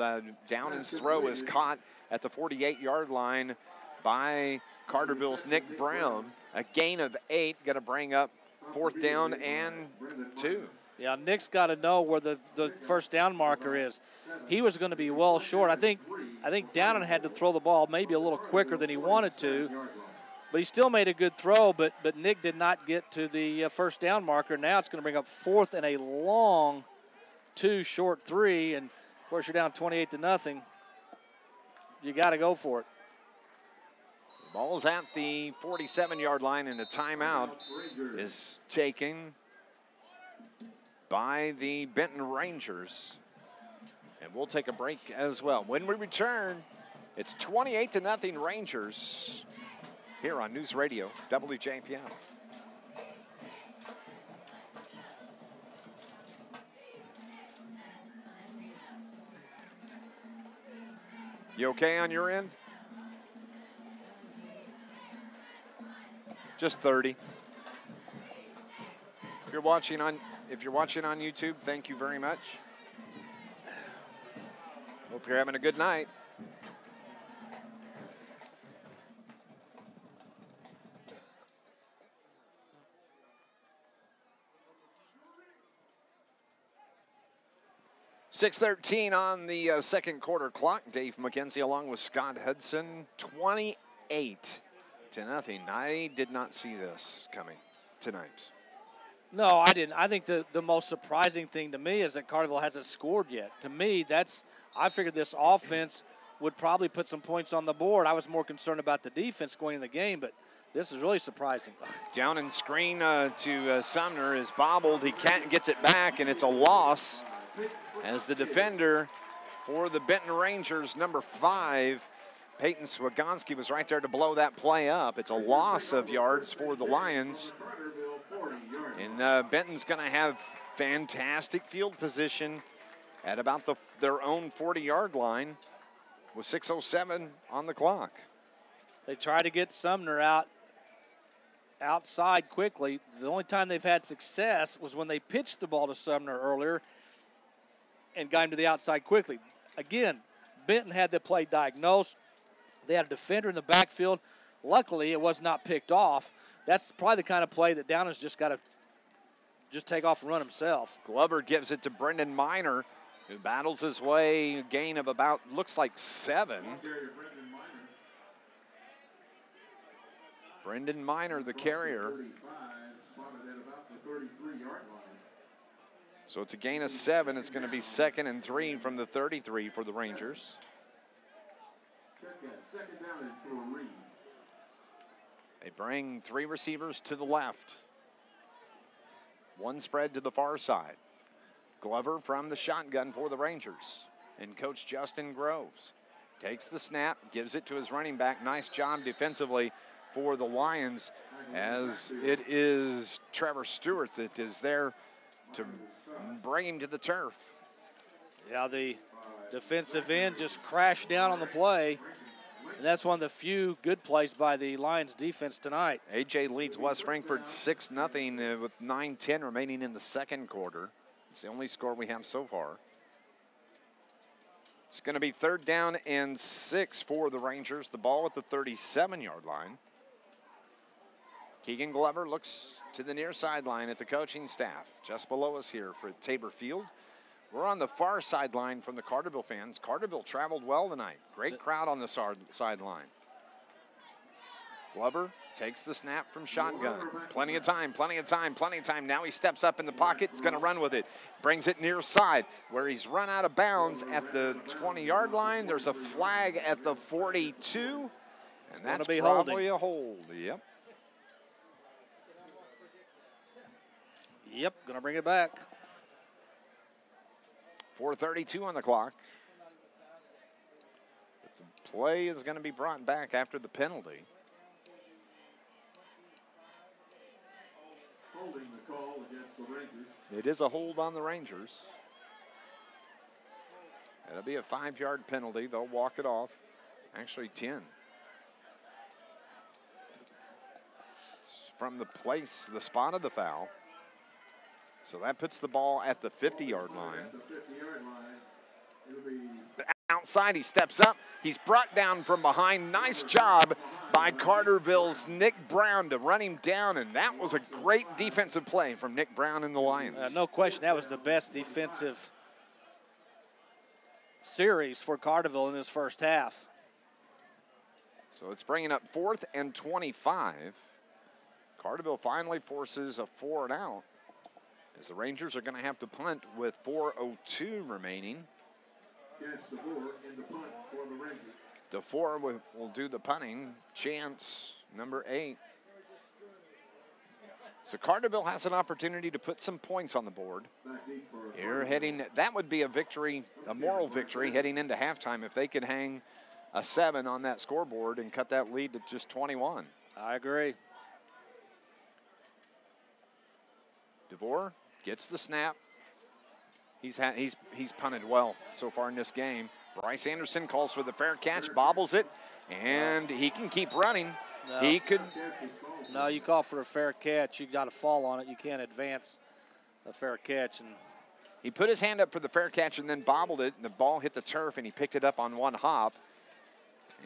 Downen's throw is caught at the 48-yard line by Carterville's Nick Brown. A gain of 8, going to bring up 4th down and 2. Yeah, Nick's got to know where the first down marker is. He was going to be well short. I think Downen had to throw the ball maybe a little quicker than he wanted to, but he still made a good throw, but Nick did not get to the first down marker. Now it's going to bring up 4th and a long 2, short 3, and of course you're down 28-0. You got to go for it. Ball's at the 47-yard line, and a timeout is taken by the Benton Rangers. And we'll take a break as well. When we return, it's 28-0 Rangers here on News Radio WJPF. You okay on your end? Just 30. If you're watching on YouTube, thank you very much. Hope you're having a good night. .6:13 on the second quarter clock. Dave McKenzie along with Scott Hudson. 28-0. I did not see this coming tonight. No, I didn't. I think the most surprising thing to me is that Carterville hasn't scored yet. To me, I figured this offense would probably put some points on the board. I was more concerned about the defense going in the game, but this is really surprising. Down and screen to Sumner is bobbled. He gets it back, and it's a loss as the defender for the Benton Rangers, number 5, Peyton Swagonski, was right there to blow that play up. It's a loss of yards for the Lions. And Benton's going to have fantastic field position at about their own 40-yard line with 6:07 on the clock. They try to get Sumner outside quickly. The only time they've had success was when they pitched the ball to Sumner earlier and got him to the outside quickly. Again, Benton had the play diagnosed. They had a defender in the backfield. Luckily, it was not picked off. That's probably the kind of play that Downers just got to just take off and run himself. Glover gives it to Brendan Miner, who battles his way, a gain of about, looks like 7. Brendan Miner, the carrier. So it's a gain of 7. It's going to be 2nd and 3 from the 33 for the Rangers. They bring 3 receivers to the left. 1 spread to the far side. Glover from the shotgun for the Rangers. And Coach Justin Groves takes the snap, gives it to his running back. Nice job defensively for the Lions, as it is Trevor Stewart that is there to bring him to the turf. Yeah, the defensive end just crashed down on the play. And that's one of the few good plays by the Lions defense tonight. AJ leads West Frankfort 6-0 with 9:10 remaining in the second quarter. It's the only score we have so far. It's going to be 3rd down and 6 for the Rangers. The ball at the 37-yard line. Keegan Glover looks to the near sideline at the coaching staff. Just below us here for Tabor Field. We're on the far sideline from the Carterville fans. Carterville traveled well tonight. Great crowd on the sideline. Glover takes the snap from shotgun. Plenty of time, plenty of time, plenty of time. Now he steps up in the pocket. He's going to run with it. Brings it near side where he's run out of bounds at the 20-yard line. There's a flag at the 42. And that's probably a hold. Yep. Yep, going to bring it back. 4:32 on the clock. But the play is going to be brought back after the penalty. Holding the call against the Rangers. It is a hold on the Rangers. It'll be a 5-yard penalty. They'll walk it off. Actually 10. It's from the place, the spot of the foul. So that puts the ball at the 50-yard line. Outside, he steps up. He's brought down from behind. Nice job by Carterville's Nick Brown to run him down, and that was a great defensive play from Nick Brown and the Lions. No question, that was the best defensive series for Carterville in this first half. So it's bringing up 4th and 25. Carterville finally forces a 4 and out, as the Rangers are going to have to punt with 4:02 remaining. DeFore will do the punting. Chance, number 8. So Carterville has an opportunity to put some points on the board. Here heading, that would be a victory, a moral victory heading into halftime if they could hang a 7 on that scoreboard and cut that lead to just 21. I agree. DeVore gets the snap. He's punted well so far in this game. Bryce Anderson calls for the fair catch, bobbles it, and he can keep running. No. He could. No, you call for a fair catch. You got to fall on it. You can't advance a fair catch. And he put his hand up for the fair catch and then bobbled it, and the ball hit the turf, and he picked it up on one hop.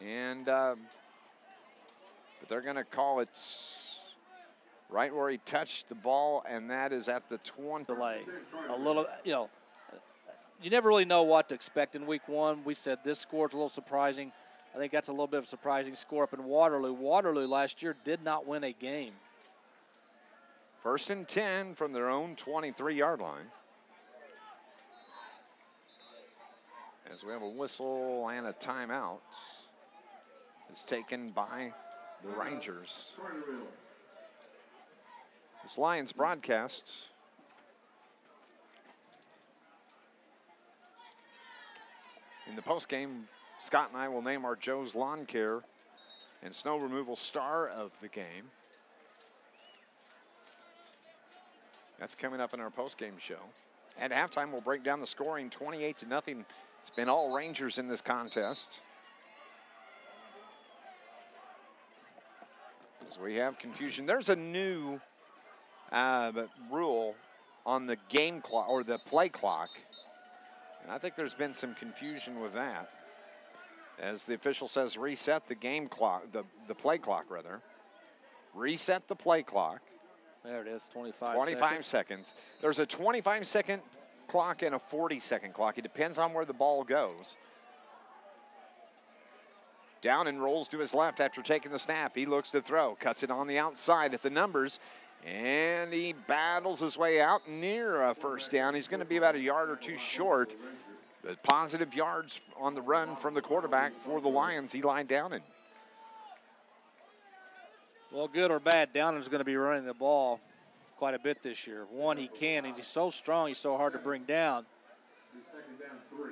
And but they're going to call it right where he touched the ball, and that is at the 20. Delay. A little, you never really know what to expect in week 1. We said this score's a little surprising. I think that's a little bit of a surprising score up in Waterloo. Waterloo last year did not win a game. 1st and 10 from their own 23-yard line. As we have a whistle and a timeout. It's taken by the Rangers. This Lions broadcast in the postgame, Scott and I will name our Joe's Lawn Care and Snow Removal star of the game. That's coming up in our postgame show. At halftime, we'll break down the scoring 28-0. It's been all Rangers in this contest. As we have confusion, there's a new rule on the game clock or the play clock, and I think there's been some confusion with that. as the official says, reset the game clock, the play clock, rather. Reset the play clock. There it is, 25 seconds. There's a 25-second clock and a 40-second clock. It depends on where the ball goes. Down and rolls to his left after taking the snap. He looks to throw, cuts it on the outside at the numbers, and he battles his way out near a first down. He's going to be about a yard or two short. But positive yards on the run from the quarterback for the Lions, Eli Downing. Well, good or bad, Downing's going to be running the ball quite a bit this year. One, he can, and he's so strong, he's so hard to bring down.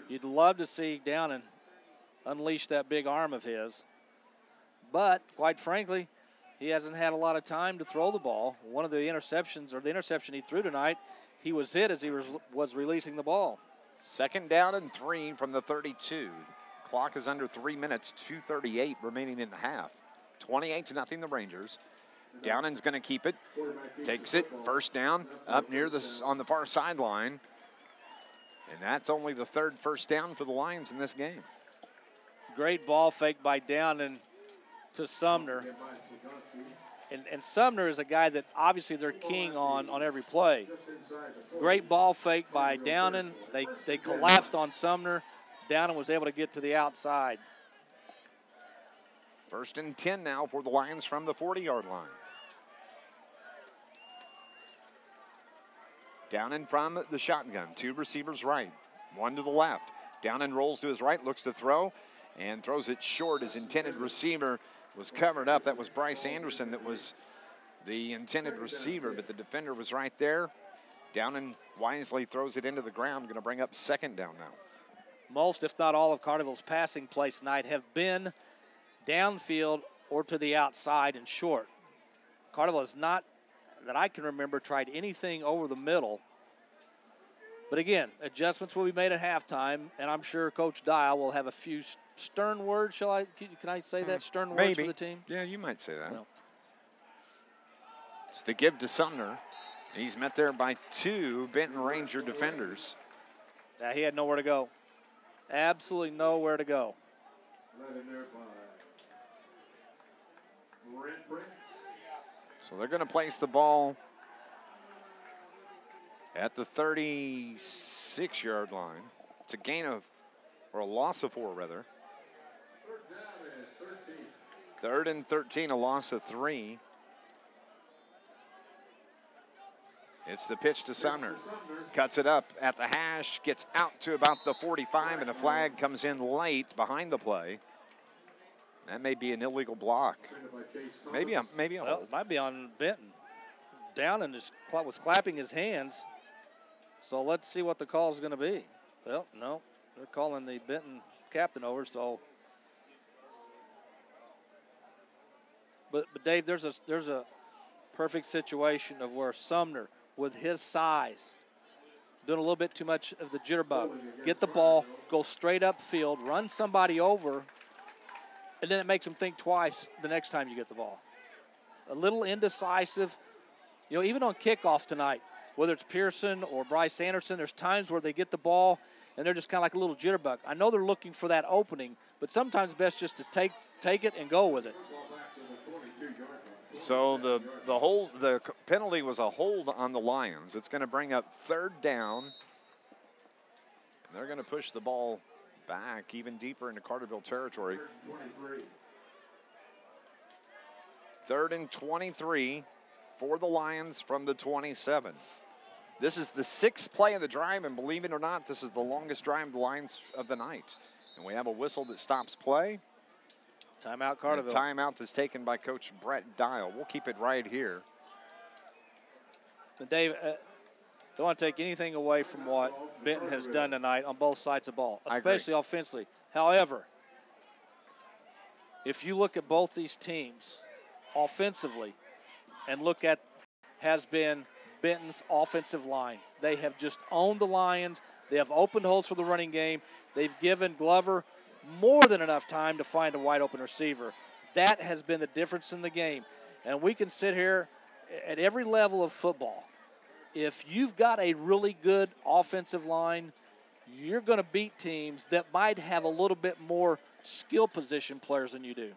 You'd love to see Downing unleash that big arm of his. But, quite frankly, he hasn't had a lot of time to throw the ball. One of the interceptions, or the interception he threw tonight, he was hit as he was releasing the ball. 2nd down and 3 from the 32. Clock is under 3 minutes, 2:38 remaining in the half. 28-0 the Rangers. Downing's going to keep it. Takes it, first down, up near on the far sideline. And that's only the 3rd first down for the Lions in this game. Great ball fake by Downing to Sumner. And Sumner is a guy that obviously they're keying on every play. Great ball fake by Downing. They collapsed on Sumner. Downing was able to get to the outside. 1st and 10 now for the Lions from the 40-yard line. Downing from the shotgun. 2 receivers right, 1 to the left. Downing rolls to his right, looks to throw, and throws it short. His intended receiver was covered up. That was Bryce Anderson that was the intended receiver, but the defender was right there. Downing wisely throws it into the ground. Going to bring up 2nd down now. Most, if not all, of Carterville's passing plays tonight have been downfield or to the outside and short. Carterville has not, that I can remember, tried anything over the middle. But again, adjustments will be made at halftime, and I'm sure Coach Dial will have a few stern words. Can I say that? Stern words for the team? Yeah, you might say that. No. It's the give to Sumner. He's met there by 2 Benton Ranger defenders. He had nowhere to go. Absolutely nowhere to go. So they're going to place the ball at the 36-yard line. It's a gain of, or a loss of 4, rather. 3rd and 13, a loss of 3. It's the pitch to Sumner. Cuts it up at the hash, gets out to about the 45, and a flag comes in late behind the play. That may be an illegal block. Maybe a well, it might be on Benton. Downing was clapping his hands. So let's see what the call is going to be. Well, no, they're calling the Benton captain over. So, but Dave, there's a perfect situation of where Sumner, with his size, doing a little bit too much of the jitterbug, get the ball, go straight upfield, run somebody over, and then it makes him think twice the next time you get the ball. A little indecisive. You know, even on kickoffs tonight, whether it's Pearson or Bryce Anderson, there's times where they get the ball and they're just kind of like a little jitterbug. I know they're looking for that opening, but sometimes best just to take it and go with it. So the penalty was a hold on the Lions. It's going to bring up 3rd down. And they're going to push the ball back even deeper into Carterville territory. 3rd and 23 for the Lions from the 27. This is the 6th play of the drive, and believe it or not, this is the longest drive of the Lions of the night. And we have a whistle that stops play. Timeout, Carterville. Timeout is taken by Coach Brett Dial. We'll keep it right here. But Dave, don't want to take anything away from what Benton has done tonight on both sides of the ball, especially offensively. However, if you look at both these teams offensively and look at has been Benton's offensive line, they have just owned the Lions. They have opened holes for the running game. They've given Glover more than enough time to find a wide open receiver. That has been the difference in the game. And we can sit here at every level of football. If you've got a really good offensive line, you're going to beat teams that might have a little bit more skill position players than you do.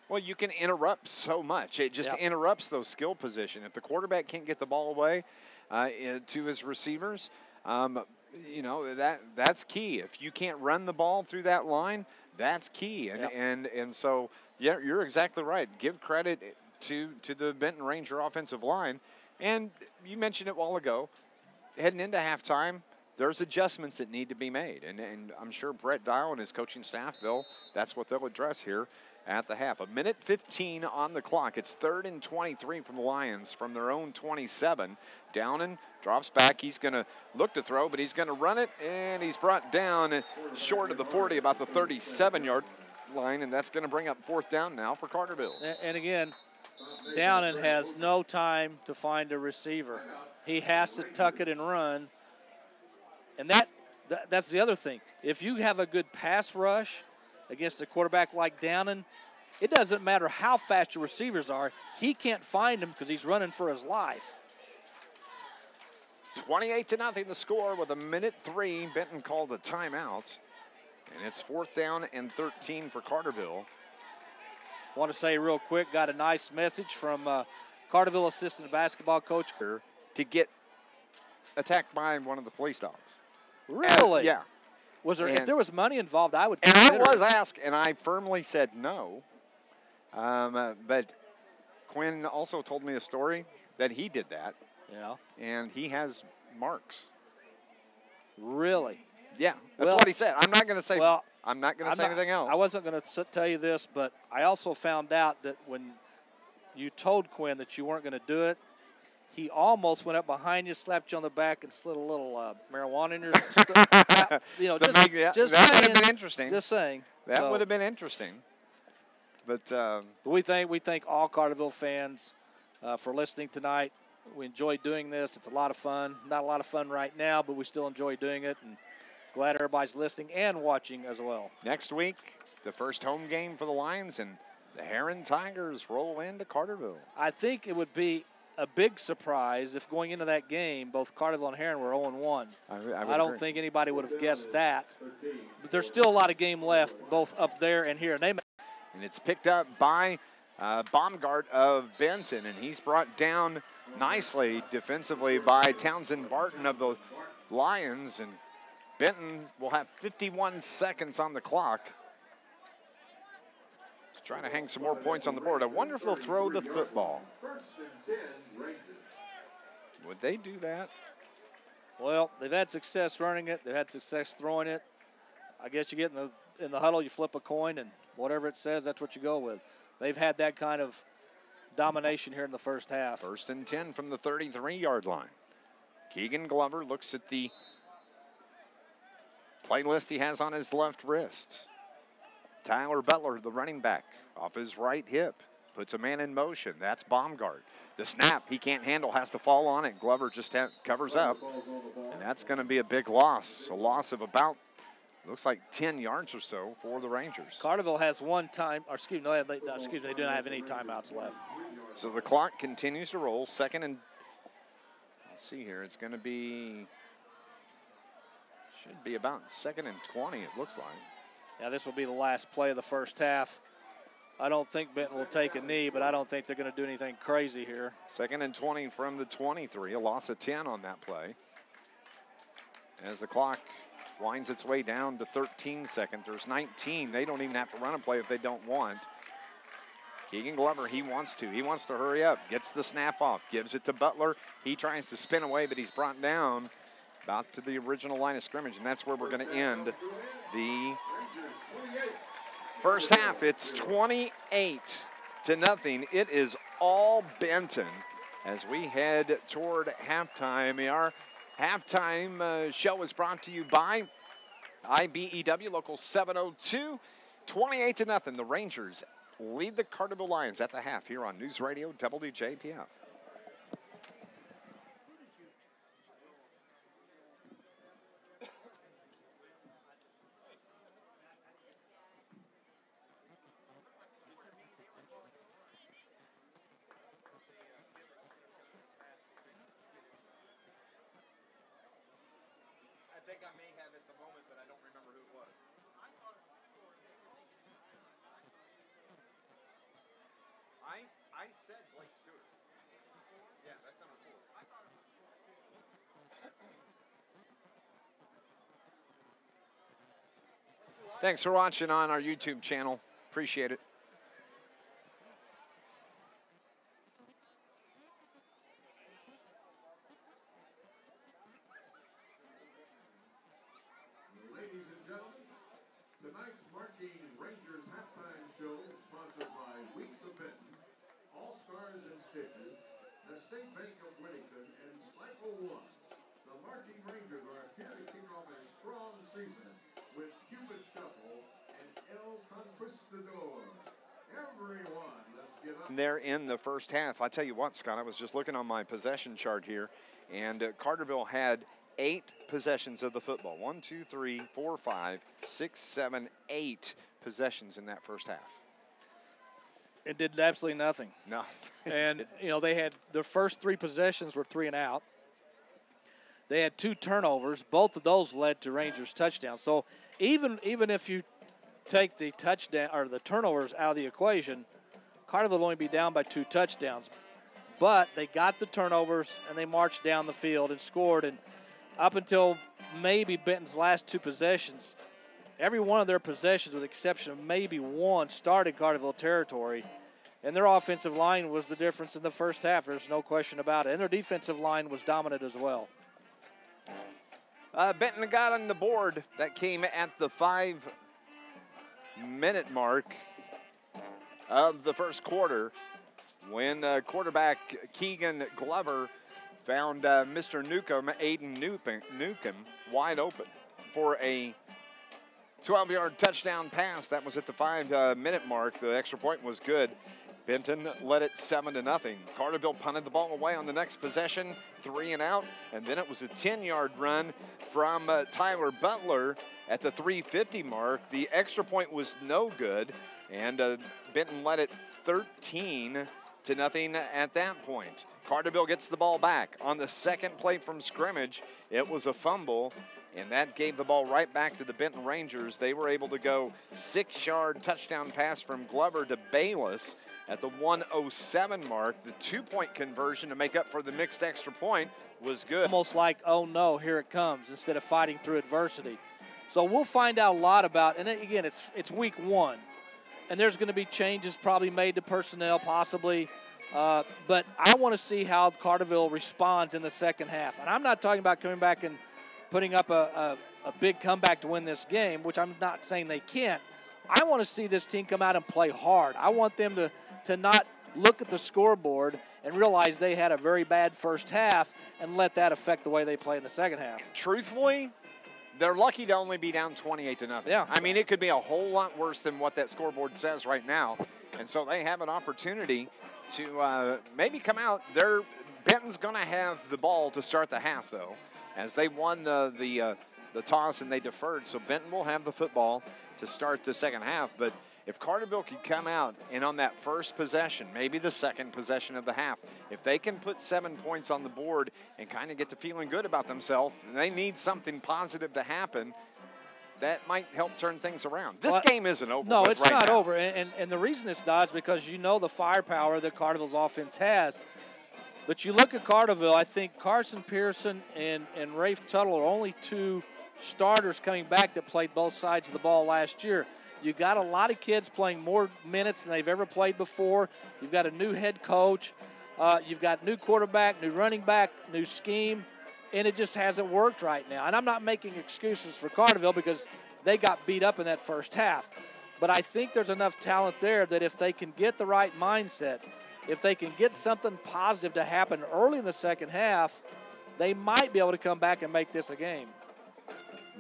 Well, you can interrupt so much. It just interrupts those skill position. If the quarterback can't get the ball away to his receivers, you know, that's key. If you can't run the ball through that line, that's key. And so, yeah, you're exactly right. Give credit to the Benton Ranger offensive line. And you mentioned it a while ago, heading into halftime, there's adjustments that need to be made. And I'm sure Brett Dial and his coaching staff, that's what they'll address here at the half. 1:15 on the clock. It's 3rd and 23 from the Lions from their own 27. Downen drops back. He's going to look to throw, but he's going to run it, and he's brought down short of the 40, about the 37-yard line, and that's going to bring up 4th down now for Carterville. And again, Downen has no time to find a receiver. He has to tuck it and run, and that's the other thing. If you have a good pass rush against a quarterback like Downen, it doesn't matter how fast your receivers are. He can't find them because he's running for his life. 28-0 the score with 1:03. Benton called a timeout, and it's 4th down and 13 for Carterville. I want to say real quick, got a nice message from Carterville assistant basketball coach. To get attacked by one of the police dogs. Really? Yeah. Was there? If there was money involved, I would. And I was asked, and I firmly said no. But Quinn also told me a story that he did that. Yeah. And he has marks. Really? Yeah. That's what he said. I'm not going to say. Well, I'm not going to say anything else. I wasn't going to tell you this, but I also found out that when you told Quinn that you weren't going to do it, he almost went up behind you, slapped you on the back, and slid a little marijuana in your you know, just that saying, would have been interesting. Just saying. That would have been interesting. But we thank all Carterville fans for listening tonight. We enjoy doing this. It's a lot of fun. Not a lot of fun right now, but we still enjoy doing it. And glad everybody's listening and watching as well. Next week, the first home game for the Lions, and the Heron Tigers roll into Carterville. I think it would be a big surprise if going into that game, both Carterville and Heron were 0-1. I don't think anybody would have guessed that. But there's still a lot of game left, both up there and here. And it's picked up by Baumgart of Benton, and he's brought down nicely defensively by Townsend Barton of the Lions. And Benton will have 51 seconds on the clock. Trying to hang some more points on the board. I wonder if they'll throw the football. Would they do that? Well, they've had success running it. They've had success throwing it. I guess you get in the huddle, you flip a coin, and whatever it says, that's what you go with. They've had that kind of domination here in the first half. 1st and 10 from the 33-yard line. Keegan Glover looks at the playlist he has on his left wrist. Tyler Butler, the running back, off his right hip, puts a man in motion. That's Baumgart. The snap he can't handle, has to fall on it. Glover just covers up, and that's going to be a big loss. A loss of about, looks like 10 yards or so for the Rangers. Carterville has one time, or excuse me, they do not have any timeouts left. So the clock continues to roll. 2nd and, let's see here, it's going to be, should be about 2nd and 20, it looks like. Yeah, this will be the last play of the first half. I don't think Benton will take a knee, but I don't think they're going to do anything crazy here. 2nd and 20 from the 23, a loss of 10 on that play. As the clock winds its way down to 13 seconds, there's 19. They don't even have to run a play if they don't want. Keegan Glover, he wants to hurry up, gets the snap off, gives it to Butler. He tries to spin away, but he's brought down about to the original line of scrimmage, and that's where we're going to end the first half. It's 28-0. It is all Benton as we head toward halftime. Our halftime show is brought to you by IBEW Local 702. 28-0. The Rangers lead the Carterville Lions at the half here on News Radio WJPF. I think I may have at the moment, but I don't remember who it was. said Blake Stewart. Yeah, that's number 4. I thought it was 4. Thanks for watching on our YouTube channel. Appreciate it. Ladies and gentlemen, tonight's Marching Rangers halftime show is sponsored by Weeks of Benton, All Stars and Stitches, the State Bank of Whittington, and Cycle One. The Marching Rangers are here to kick off a strong season with Cupid Shuffle and El Conquistador. Everyone, let's get up. There in the first half. I tell you what, Scott, I was just looking on my possession chart here, and Carterville had 8 possessions of the football. 1, 2, 3, 4, 5, 6, 7, 8 possessions in that first half. It did absolutely nothing. No. And, you know, they had their first 3 possessions were 3 and out. They had 2 turnovers. Both of those led to Rangers touchdowns. So even if you take the touchdown or the turnovers out of the equation, Carterville will only be down by 2 touchdowns. But they got the turnovers, and they marched down the field and scored. And up until maybe Benton's last 2 possessions, every one of their possessions, with the exception of maybe one, started Carterville territory. And their offensive line was the difference in the first half. There's no question about it. And their defensive line was dominant as well. Benton got on the board. That came at the 5-minute mark of the first quarter when quarterback Keegan Glover found Mr. Newcomb, Aiden Newcomb, wide open for a 12-yard touchdown pass. That was at the 5-minute mark. The extra point was good. Benton led it 7-0. Carterville punted the ball away on the next possession, 3 and out, and then it was a 10-yard run from Tyler Butler at the 3:50 mark. The extra point was no good, and Benton led it 13-0 at that point. Carterville gets the ball back. On the second play from scrimmage, it was a fumble, and that gave the ball right back to the Benton Rangers. They were able to go 6-yard touchdown pass from Glover to Bayless at the 1:07 mark. The 2-point conversion to make up for the mixed extra point was good. Almost like, oh no, here it comes, instead of fighting through adversity. So we'll find out a lot about, and again, it's week 1, and there's going to be changes probably made to personnel possibly, but I want to see how Carterville responds in the second half. And I'm not talking about coming back and putting up a big comeback to win this game, which I'm not saying they can't. I want to see this team come out and play hard. I want them to not look at the scoreboard and realize they had a very bad first half and let that affect the way they play in the second half. Truthfully, they're lucky to only be down 28-0. Yeah. I mean, it could be a whole lot worse than what that scoreboard says right now. And so they have an opportunity to maybe come out. Benton's going to have the ball to start the half, though, as they won the toss and they deferred. So Benton will have the football to start the second half. But if Carterville could come out and on that first possession, maybe the second possession of the half, if they can put 7 points on the board and kind of get to feeling good about themselves, they need something positive to happen. That might help turn things around. This game isn't over. No, it's right not now. over. And the reason it's not is because you know the firepower that Carterville's offense has. But you look at Carterville, I think Carson Pearson and Rafe Tuttle are only 2 starters coming back that played both sides of the ball last year. You got a lot of kids playing more minutes than they've ever played before. You've got a new head coach. You've got new quarterback, new running back, new scheme, and it just hasn't worked right now. And I'm not making excuses for Carterville because they got beat up in that first half. But I think there's enough talent there that if they can get the right mindset, if they can get something positive to happen early in the second half, they might be able to come back and make this a game.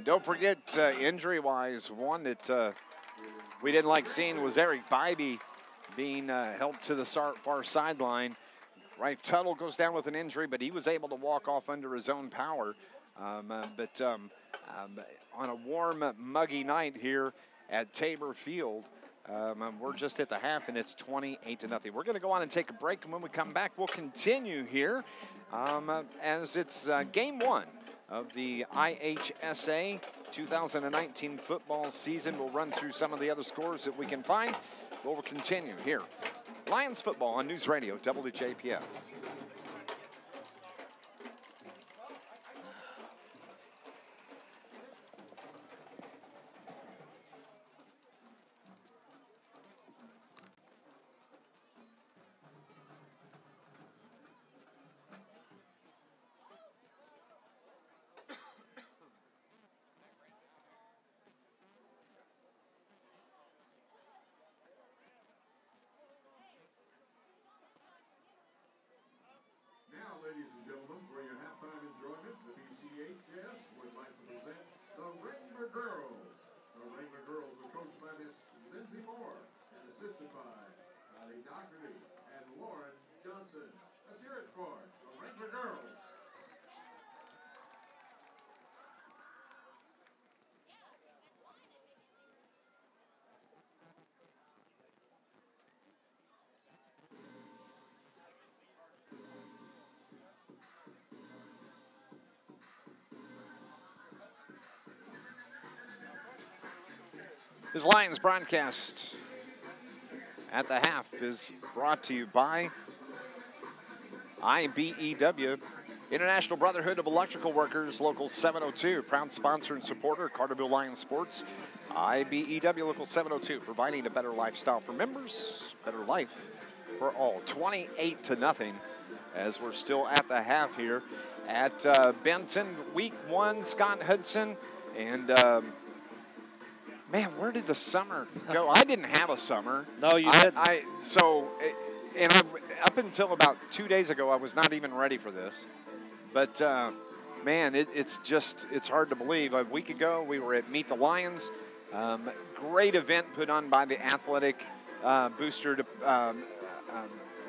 Don't forget, injury-wise, one that we didn't like seeing was Eric Bybee being held to the far sideline. Rafe Tuttle goes down with an injury, but he was able to walk off under his own power. On a warm, muggy night here at Tabor Field, we're just at the half, and it's 28-0. We're going to go on and take a break, and when we come back, we'll continue here as it's game 1 of the IHSA 2019 football season. We'll run through some of the other scores that we can find. will continue here. Lions football on News Radio WJPF. Now, ladies and gentlemen, for your halftime enjoyment, the BCHS would like to present the Wrangler Girls. The Wrangler Girls are coached by Miss Lindsay Moore and assisted by Ali Dockery and Lauren Johnson. Let's hear it for the Wrangler Girls. This Lions broadcast at the half is brought to you by IBEW, International Brotherhood of Electrical Workers, Local 702, proud sponsor and supporter, Carterville Lions Sports. IBEW Local 702, providing a better lifestyle for members, better life for all. 28-0 as we're still at the half here at Benton. Week 1, Scott Hudson, and man, where did the summer go? I didn't have a summer. No, you didn't. Up until about 2 days ago, I was not even ready for this. But, man, it's hard to believe. A week ago, we were at Meet the Lions. Great event put on by the athletic booster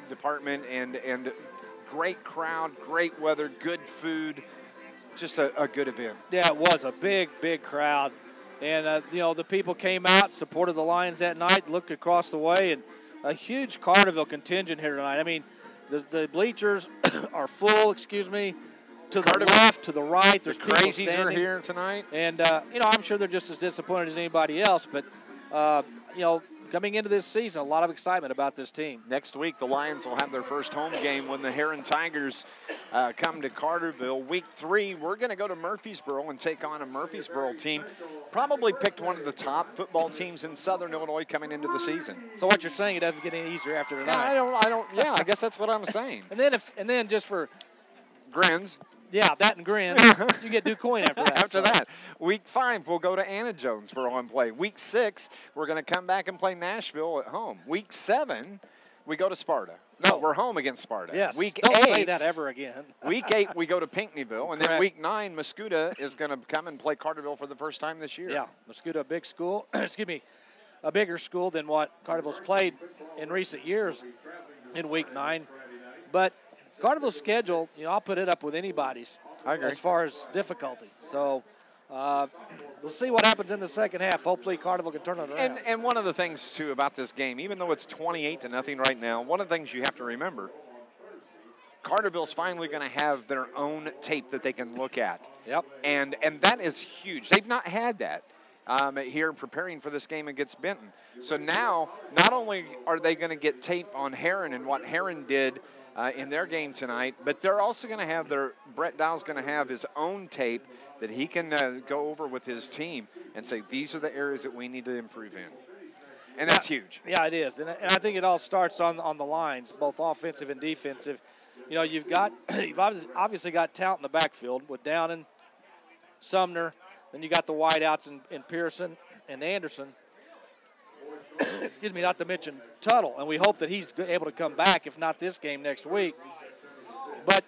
department, and great crowd, great weather, good food, just a good event. Yeah, it was a big, big crowd. And, the people came out, supported the Lions that night, looked across the way, and a huge Carterville contingent here tonight. I mean, the bleachers are full, to the left, to the right. There's people crazies standing. are here tonight. And, I'm sure they're just as disappointed as anybody else. But, coming into this season, a lot of excitement about this team. Next week, the Lions will have their first home game when the Heron Tigers come to Carterville. Week 3, we're going to go to Murfreesboro and take on a Murfreesboro team. Probably picked one of the top football teams in Southern Illinois coming into the season. So what you're saying, it doesn't get any easier after tonight. I guess that's what I'm saying. and then just for grins. Yeah, that and grins. You get DuQuoin after that. After that. Week 5, we'll go to Anna Jones for on play. Week 6, we're going to come back and play Nashville at home. Week 7, we go to Sparta. No, we're home against Sparta. Yes. Week Don't 8, say that ever again. Week 8, we go to Pinckneyville. And then Correct. week 9, Mascoutah is going to come and play Carterville for the first time this year. Yeah, Mascoutah, a big school. A bigger school than what Carterville's played in recent years in week 9. But Carterville's schedule, I'll put it up with anybody's. I agree. As far as difficulty. So we'll see what happens in the second half. Hopefully Carterville can turn it around. And one of the things, too, about this game, even though it's 28-0 right now, one of the things you have to remember, Carterville's finally going to have their own tape that they can look at. Yep. And that is huge. They've not had that here preparing for this game against Benton. So now, not only are they going to get tape on Heron and what Heron did in their game tonight, but they're also going to have Brett Dowell's going to have his own tape that he can go over with his team and say, these are the areas that we need to improve in. And that's huge. Yeah, it is. And I think it all starts on the lines, both offensive and defensive. You've obviously got talent in the backfield with Downen, Sumner, then you got the wideouts in Pearson and Anderson. Not to mention Tuttle, and we hope that he's able to come back, if not this game, next week. But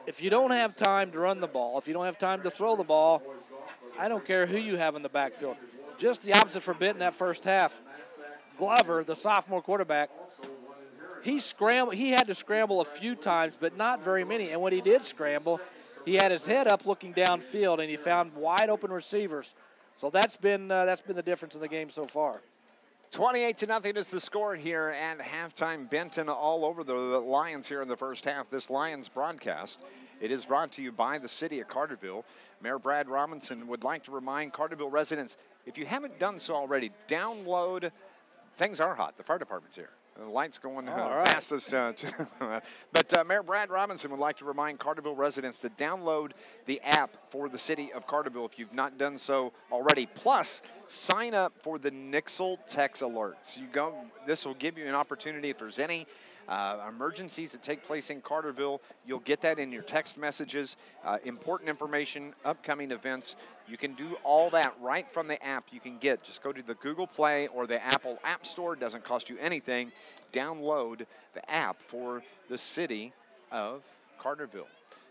if you don't have time to run the ball, if you don't have time to throw the ball, I don't care who you have in the backfield. Just the opposite for Benton that first half. Glover, the sophomore quarterback, he had to scramble a few times, but not very many. And when he did scramble, he had his head up looking downfield, and he found wide open receivers. So that's been the difference in the game so far. 28-0 is the score here at halftime. Benton all over the Lions here in the first half. This Lions broadcast, it is brought to you by the city of Carterville. Mayor Brad Robinson would like to remind Carterville residents, if you haven't done so already, download things are hot. The fire department's here. The light's going right. past us. But Mayor Brad Robinson would like to remind Carterville residents to download the app for the city of Carterville if you've not done so already. Plus, sign up for the Nixle text alerts. This will give you an opportunity if there's any emergencies that take place in Carterville. You'll get that in your text messages, important information, upcoming events. You can do all that right from the app you can get. Just go to the Google Play or the Apple App Store. It doesn't cost you anything. Download the app for the city of Carterville.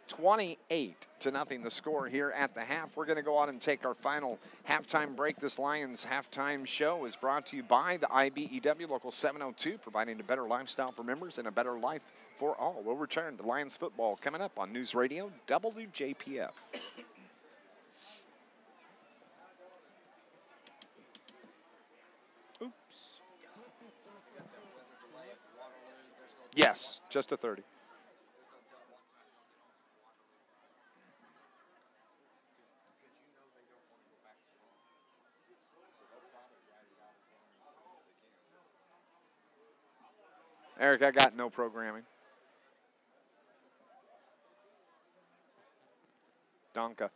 28-0 the score here at the half. We're going to go out and take our final halftime break. This Lions halftime show is brought to you by the IBEW Local 702, providing a better lifestyle for members and a better life for all. We'll return to Lions football coming up on News Radio WJPF. Oops. Yes, just a 30. Eric, I got no programming. Donka.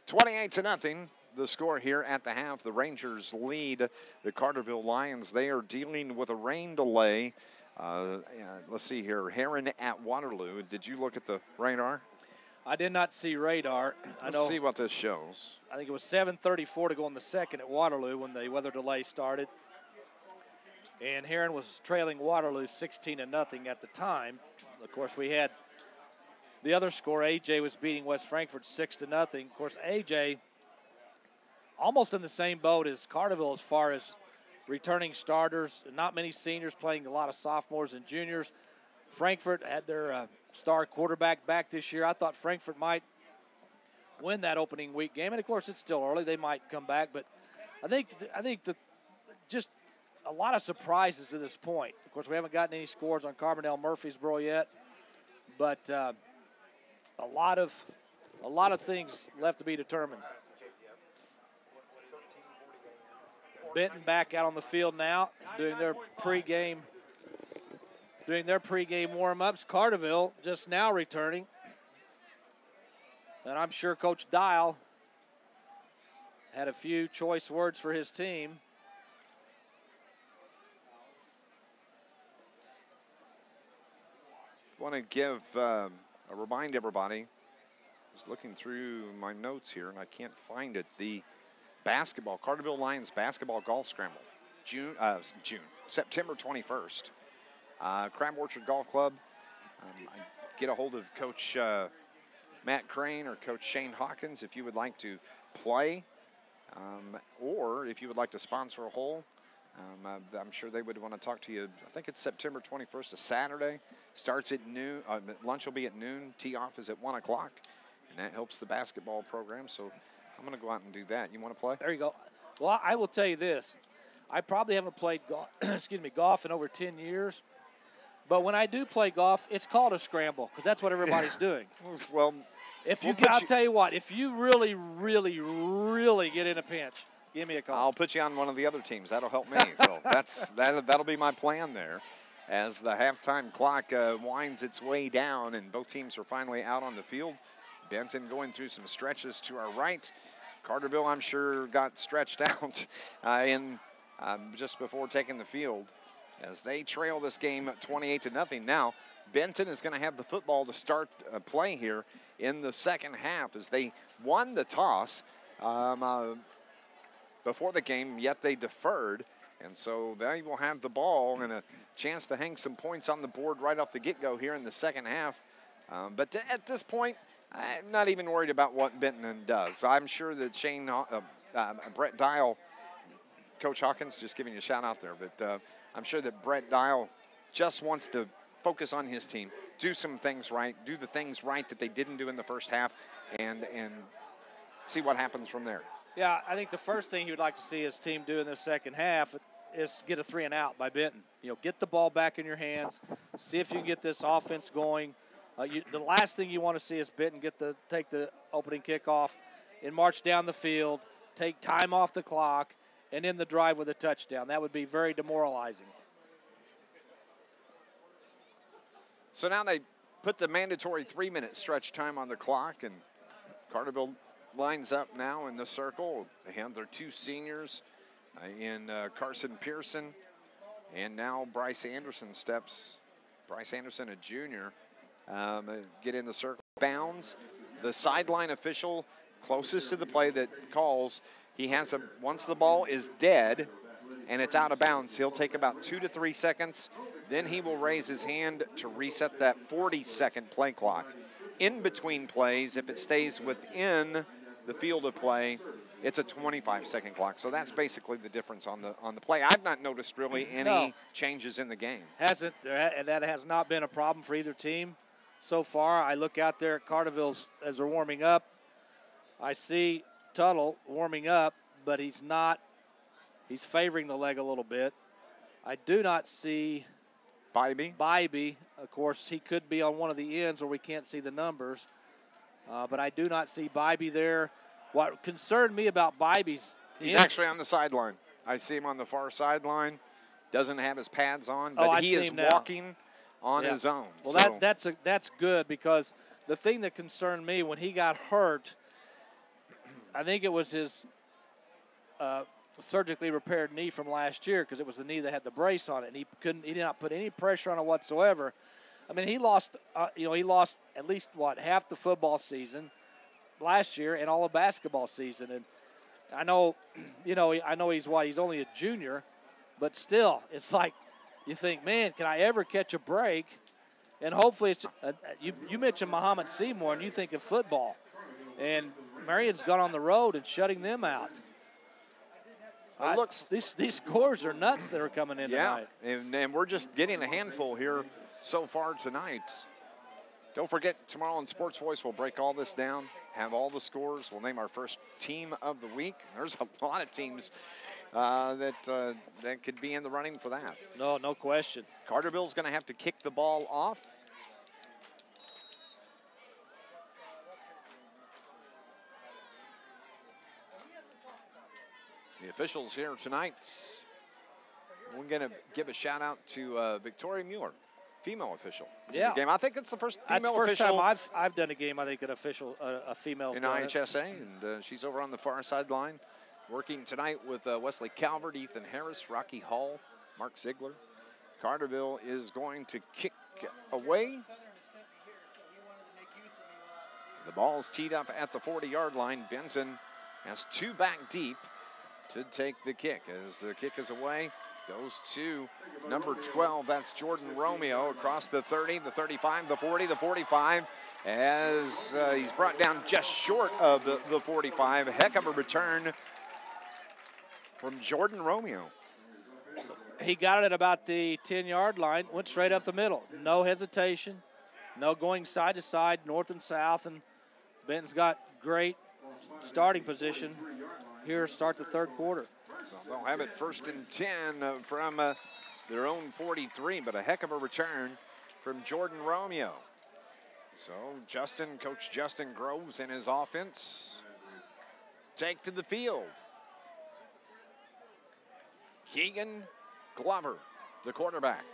28-0, the score here at the half. The Rangers lead the Carterville Lions. They are dealing with a rain delay. Let's see here. Heron at Waterloo. Did you look at the radar? I did not see radar. Let's see what this shows. I think it was 7:34 to go in the second at Waterloo when the weather delay started. And Heron was trailing Waterloo 16-0 at the time. Of course, we had the other score. AJ was beating West Frankfort 6-0. Of course, AJ almost in the same boat as Carterville as far as returning starters. Not many seniors, playing a lot of sophomores and juniors. Frankfort had their star quarterback back this year. I thought Frankfort might win that opening week game, and of course it's still early. They might come back, but I think just a lot of surprises to this point. Of course, we haven't gotten any scores on Carbondale Murfreesboro yet, but a lot of things left to be determined. Benton back out on the field now, doing their pregame warm-ups. Carterville just now returning. And I'm sure Coach Dial had a few choice words for his team. Want to remind everybody, I was looking through my notes here and I can't find it. The Carterville Lions basketball golf scramble, September 21st. Crab Orchard Golf Club. I get a hold of Coach Matt Crane or Coach Shane Hawkins if you would like to play, or if you would like to sponsor a hole. I'm sure they would want to talk to you. I think it's September 21st, a Saturday. Starts at noon. Lunch will be at noon. Tee off is at 1 o'clock, and that helps the basketball program. So I'm going to go out and do that. You want to play? There you go. Well, I will tell you this. I probably haven't played golf in over 10 years. But when I do play golf, it's called a scramble because that's what everybody's doing. Well, I'll tell you what, if you really, really, really get in a pinch, give me a call. I'll put you on one of the other teams. That'll help me. So that'll be my plan there. As the halftime clock winds its way down and both teams are finally out on the field. Benton going through some stretches to our right. Carterville, I'm sure, got stretched out just before taking the field. As they trail this game 28-0. Now, Benton is going to have the football to start play here in the second half as they won the toss before the game, yet they deferred. And so they will have the ball and a chance to hang some points on the board right off the get-go here in the second half. But at this point, I'm not even worried about what Benton does. I'm sure that Brett Dial, Coach Hawkins, just giving you a shout out there, but I'm sure that Brett Dial just wants to focus on his team, do some things right, do the things right that they didn't do in the first half, and see what happens from there. Yeah, I think the first thing he would like to see his team do in the second half is get a 3-and-out by Benton. Get the ball back in your hands, see if you can get this offense going. The last thing you want to see is Benton take the opening kickoff and march down the field, take time off the clock, and end the drive with a touchdown. That would be very demoralizing. So now they put the mandatory 3-minute stretch time on the clock, and Carterville lines up now in the circle. They have their 2 seniors in Carson Pearson, and now Bryce Anderson steps. Bryce Anderson, a junior, get in the circle. Bounds. The sideline official closest to the play that calls, he has once the ball is dead and it's out of bounds, he'll take about 2 to 3 seconds. Then he will raise his hand to reset that 40-second play clock. In between plays, if it stays within the field of play, it's a 25-second clock. So that's basically the difference on the play. I've not noticed really any changes in the game. And that has not been a problem for either team so far. I look out there at Carterville's as they're warming up. I see Tuttle warming up, but he's not. He's favoring the leg a little bit. I do not see Bybee. Of course, he could be on one of the ends where we can't see the numbers. But I do not see Bybee there. What concerned me about Bybee's... He's actually on the sideline. I see him on the far sideline. Doesn't have his pads on, but he is walking on his own. Well, so. that's good, because the thing that concerned me when he got hurt, I think it was his surgically repaired knee from last year, because it was the knee that had the brace on it, and he did not put any pressure on it whatsoever. I mean, he lost at least half the football season last year and all of basketball season. And I know, I know he's only a junior, but still, it's like you think, man, can I ever catch a break? And hopefully, it's you mentioned Muhammad Seymour, and you think of football, and Marion's gone on the road and shutting them out. These scores are nuts that are coming in tonight. And we're just getting a handful here so far tonight. Don't forget, tomorrow on Sports Voice, we'll break all this down, have all the scores. We'll name our first team of the week. There's a lot of teams that could be in the running for that. No question. Carterville's going to have to kick the ball off. The officials here tonight, we're going to give a shout out to Victoria Mueller, female official. Yeah. The game. I think it's the first female That's the first official time I've done a game. I think an official, a female in IHSA, and she's over on the far sideline, working tonight with Wesley Calvert, Ethan Harris, Rocky Hall, Mark Ziegler. Carterville is going to kick away. The ball's teed up at the 40-yard line. Benton has 2 back deep to take the kick. As the kick is away, goes to number 12. That's Jordan Romeo across the 30, the 35, the 40, the 45. As he's brought down just short of the 45. A heck of a return from Jordan Romeo. He got it at about the 10-yard line, went straight up the middle. No hesitation, no going side to side, north and south, and Benton's got great starting position here to start the third quarter. So they'll have it 1st and 10 from their own 43, but a heck of a return from Jordan Romeo. So Coach Justin Groves and his offense take to the field. Keegan Glover, the quarterback,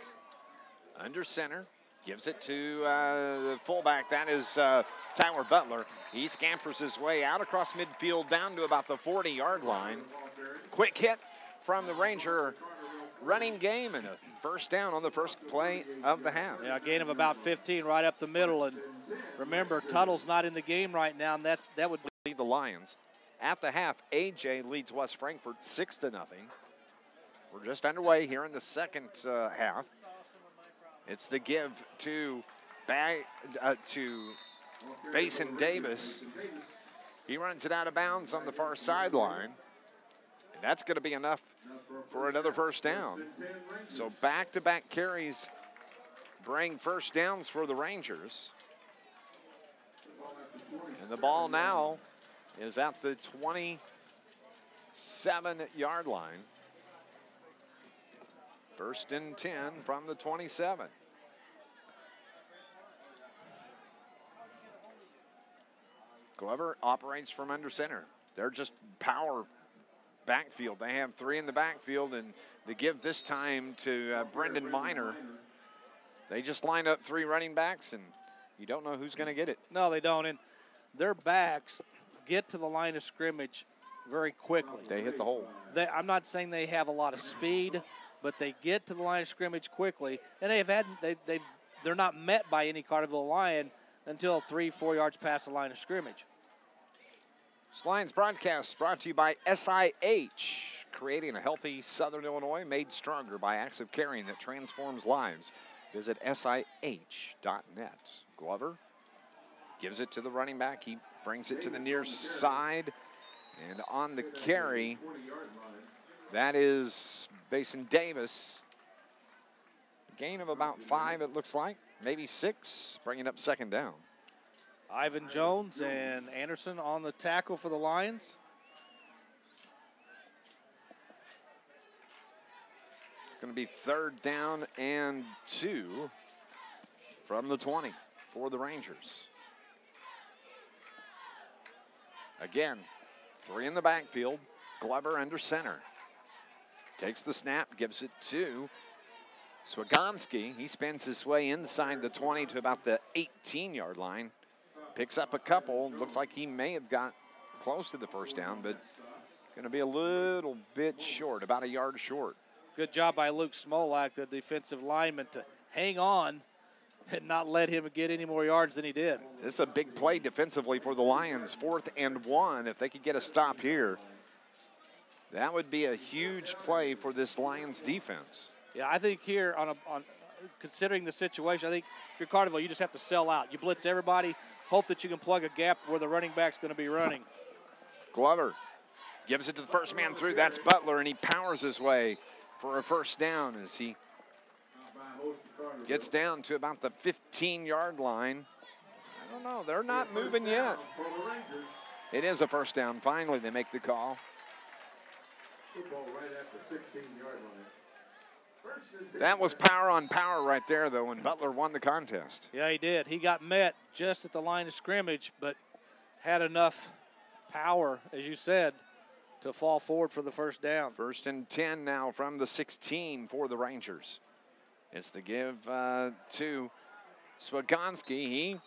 under center, gives it to the fullback. That is Tyler Butler. He scampers his way out across midfield down to about the 40-yard line. Quick hit from the Ranger running game and a first down on the first play of the half. Yeah, a gain of about 15 right up the middle. And remember, Tuttle's not in the game right now, and that would lead the Lions. At the half, AJ leads West Frankfort 6-0. We're just underway here in the second half. It's the give to Basin Davis. He runs it out of bounds on the far sideline. And that's going to be enough for another first down. So back-to-back carries bring first downs for the Rangers. And the ball now is at the 27-yard line. 1st and 10 from the 27. Glover operates from under center. they're just power backfield. They have 3 in the backfield, and they give this time to Brendan Miner. They just line up 3 running backs, and you don't know who's going to get it. No, they don't. And their backs get to the line of scrimmage very quickly. They hit the hole. I'm not saying they have a lot of speed, but they get to the line of scrimmage quickly, and they're not met by any Carterville Lion until 3-4 yards past the line of scrimmage. This Lions broadcast brought to you by SIH, creating a healthy Southern Illinois made stronger by acts of caring that transforms lives. Visit SIH.net. Glover gives it to the running back. He brings it to the near side. And on the carry, that is Basin Davis. A gain of about 5, it looks like, maybe 6, bringing up 2nd down. Ivan Jones and Anderson on the tackle for the Lions. It's going to be 3rd down and 2 from the 20 for the Rangers. Again, 3 in the backfield. Glover under center. Takes the snap, gives it to Swagonski. He spins his way inside the 20 to about the 18-yard line. Picks up a couple. Looks like he may have got close to the 1st down, but going to be a little bit short, about 1 yard short. Good job by Luke Smolak, the defensive lineman, to hang on and not let him get any more yards than he did. This is a big play defensively for the Lions. 4th and 1. If they could get a stop here, that would be a huge play for this Lions defense. Yeah, I think here, on considering the situation, I think if you're Carterville, you just have to sell out. You blitz everybody, hope that you can plug a gap where the running back's going to be running. Glover gives it to the first man through. That's Butler, and he powers his way for a 1st down as he gets down to about the 15-yard line. I don't know. They're not moving yet. It is a 1st down. Finally, they make the call. That was power on power right there, though, and Butler won the contest. Yeah, he did. He got met just at the line of scrimmage, but had enough power, as you said, to fall forward for the 1st down. 1st and 10 now from the 16 for the Rangers. It's the give to Swagonski. He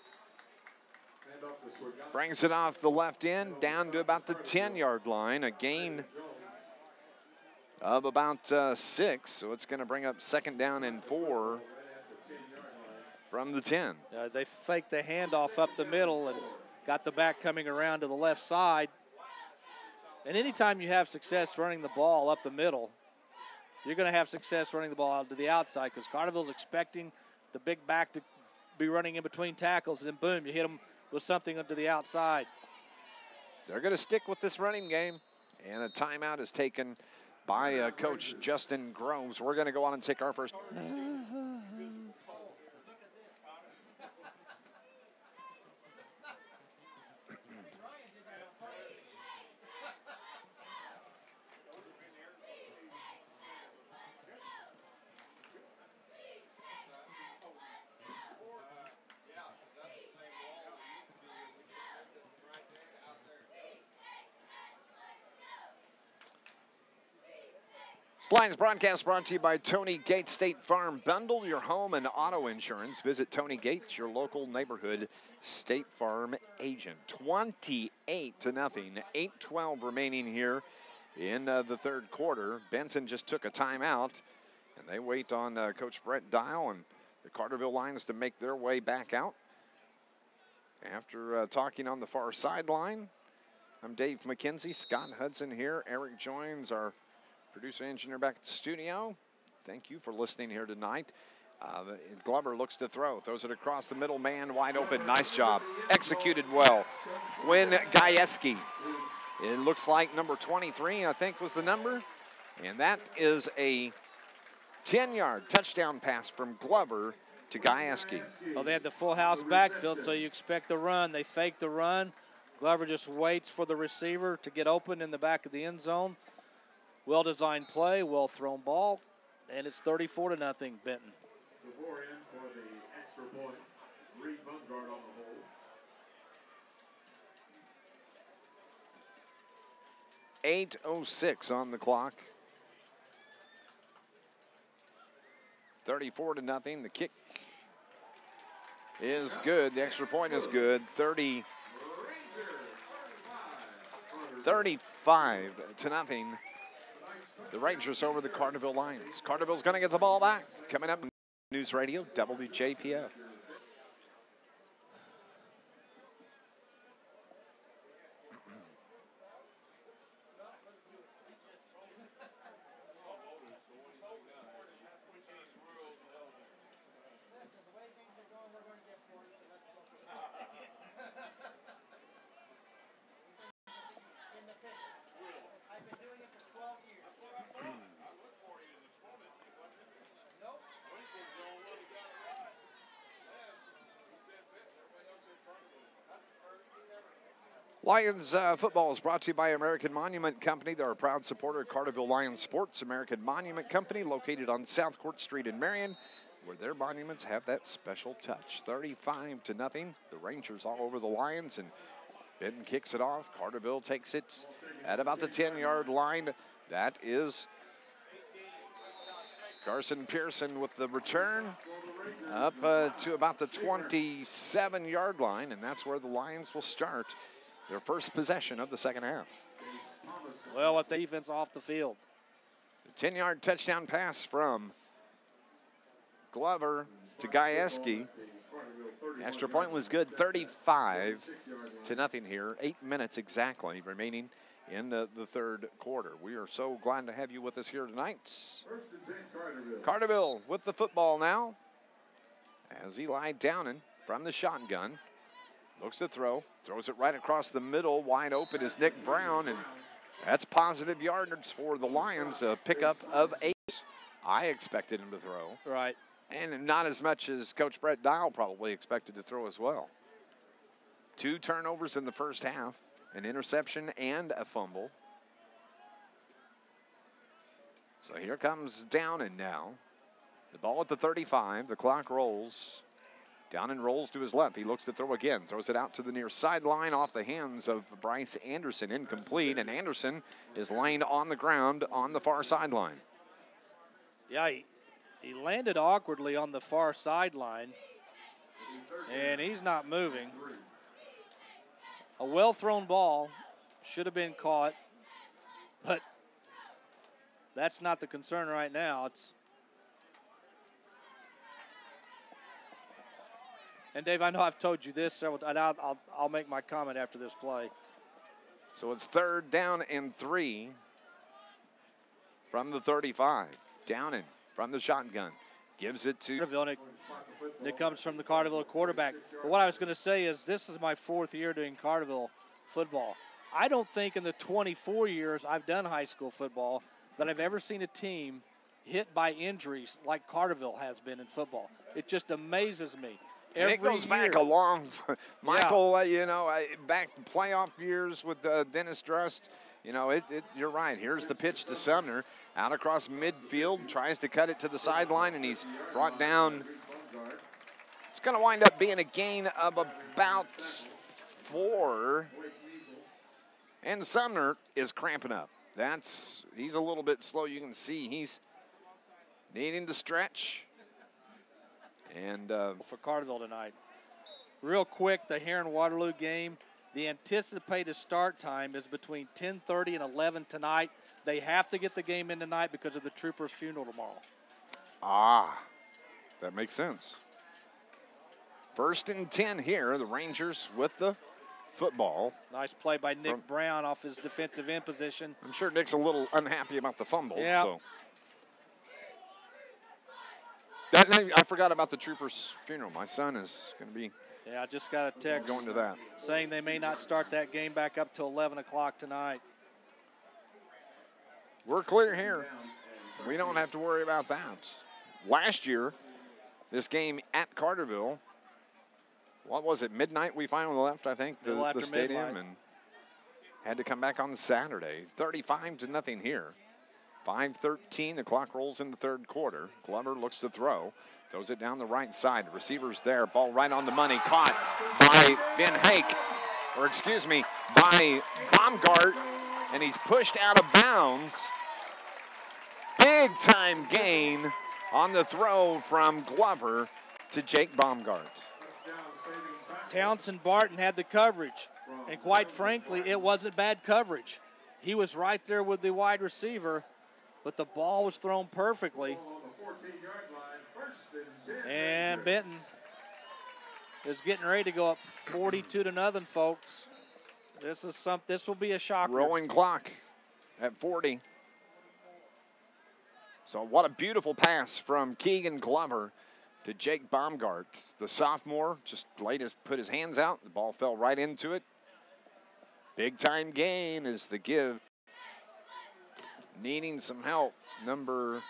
brings it off the left end down to about the 10-yard line. A gain of about 6, so it's going to bring up 2nd down and 4 from the 10. They faked the handoff up the middle and got the back coming around to the left side. And anytime you have success running the ball up the middle, you're going to have success running the ball out to the outside, because Carterville's expecting the big back to be running in between tackles, and then boom, you hit them with something to the outside. They're going to stick with this running game, and a timeout is taken by Coach Justin Groves. We're going to go on and take our first. Lions broadcast brought to you by Tony Gates State Farm. Bundle your home and auto insurance. Visit Tony Gates, your local neighborhood State Farm agent. 28-0. 8:12 remaining here in the 3rd quarter. Benton just took a timeout, and they wait on Coach Brett Dial and the Carterville Lions to make their way back out. After talking on the far sideline, I'm Dave McKenzie. Scott Hudson here. Eric joins our producer engineer back at the studio. Thank you for listening here tonight. Glover looks to throw. Throws it across the middle. Man wide open. Nice job. Executed well. Quinn Gajewski. It looks like number 23, I think, was the number. And that is a 10-yard touchdown pass from Glover to Gajewski. Well, they had the full house backfield, so you expect the run. They fake the run. Glover just waits for the receiver to get open in the back of the end zone. Well-designed play, well-thrown ball, and it's 34-0, Benton. DeVore in for the extra point. Reed Bungard on the hold. 8:06 on the clock. 34-0. The kick is good. The extra point is good. 35-0. The Rangers over the Carterville Lions. Carterville's going to get the ball back. Coming up, News Radio WJPF. Lions football is brought to you by American Monument Company. They're a proud supporter of Carterville Lions sports. American Monument Company, located on South Court Street in Marion, where their monuments have that special touch. 35-0. The Rangers all over the Lions, and Benton kicks it off. Carterville takes it at about the 10-yard line. That is Carson Pearson with the return up to about the 27-yard line, and that's where the Lions will start their first possession of the second half. Well, with the defense off the field. The 10-yard touchdown pass from Glover to Gajewski. Extra point was good. 35-0 here. 8 minutes exactly remaining in the third quarter. We are so glad to have you with us here tonight. Carterville with the football now, as Eli Downen from the shotgun looks to throw, throws it right across the middle. Wide open is Nick Brown, and that's positive yardage for the Lions. A pickup of 8. I expected him to throw. Right. And not as much as Coach Brett Dial probably expected to throw as well. 2 turnovers in the first half, an interception and a fumble. So here comes Downen now. The ball at the 35. The clock rolls. Downen rolls to his left. He looks to throw again. Throws it out to the near sideline off the hands of Bryce Anderson. Incomplete, and Anderson is laying on the ground on the far sideline. Yeah, he landed awkwardly on the far sideline, and he's not moving. A well-thrown ball should have been caught, but that's not the concern right now. And Dave, I know I've told you this several times. I'll make my comment after this play. So it's 3rd down and 3 from the 35. Downen from the shotgun gives it to Carterville. It comes from the Carterville quarterback. But what I was going to say is this is my 4th year doing Carterville football. I don't think in the 24 years I've done high school football that I've ever seen a team hit by injuries like Carterville has been in football. It just amazes me. And it goes back a long, Michael, yeah. Back playoff years with Dennis Drust. You're right. Here's the pitch to Sumner. Out across midfield, tries to cut it to the sideline, and he's brought down. It's going to wind up being a gain of about 4. And Sumner is cramping up. He's a little bit slow. You can see he's needing to stretch. And for Carterville tonight. Real quick, the Heron-Waterloo game, the anticipated start time is between 10:30 and 11 tonight. They have to get the game in tonight because of the Troopers' funeral tomorrow. That makes sense. 1st and 10 here, the Rangers with the football. Nice play by Nick Brown off his defensive end position. I'm sure Nick's a little unhappy about the fumble. Yeah. So. I forgot about the Troopers' funeral. My son is going to be I just got a text going to that, saying they may not start that game back up till 11 o'clock tonight. We're clear here. We don't have to worry about that. Last year, this game at Carterville, what was it, midnight we finally left, I think, the stadium, midnight. And had to come back on Saturday. 35-0 here. 5:13, the clock rolls in the third quarter. Glover looks to throw. Throws it down the right side. Receivers there. Ball right on the money. Caught by by Baumgart. and he's pushed out of bounds. Big time gain on the throw from Glover to Jake Baumgart. Townsend Barton had the coverage, and quite frankly, it wasn't bad coverage. He was right there with the wide receiver, but the ball was thrown perfectly. And Benton is getting ready to go up 42-0, folks. This will be a shocker. Rolling clock at 40. So what a beautiful pass from Keegan Glover to Jake Baumgart. The sophomore just put his hands out. The ball fell right into it. Big time gain is the give. Needing some help. Number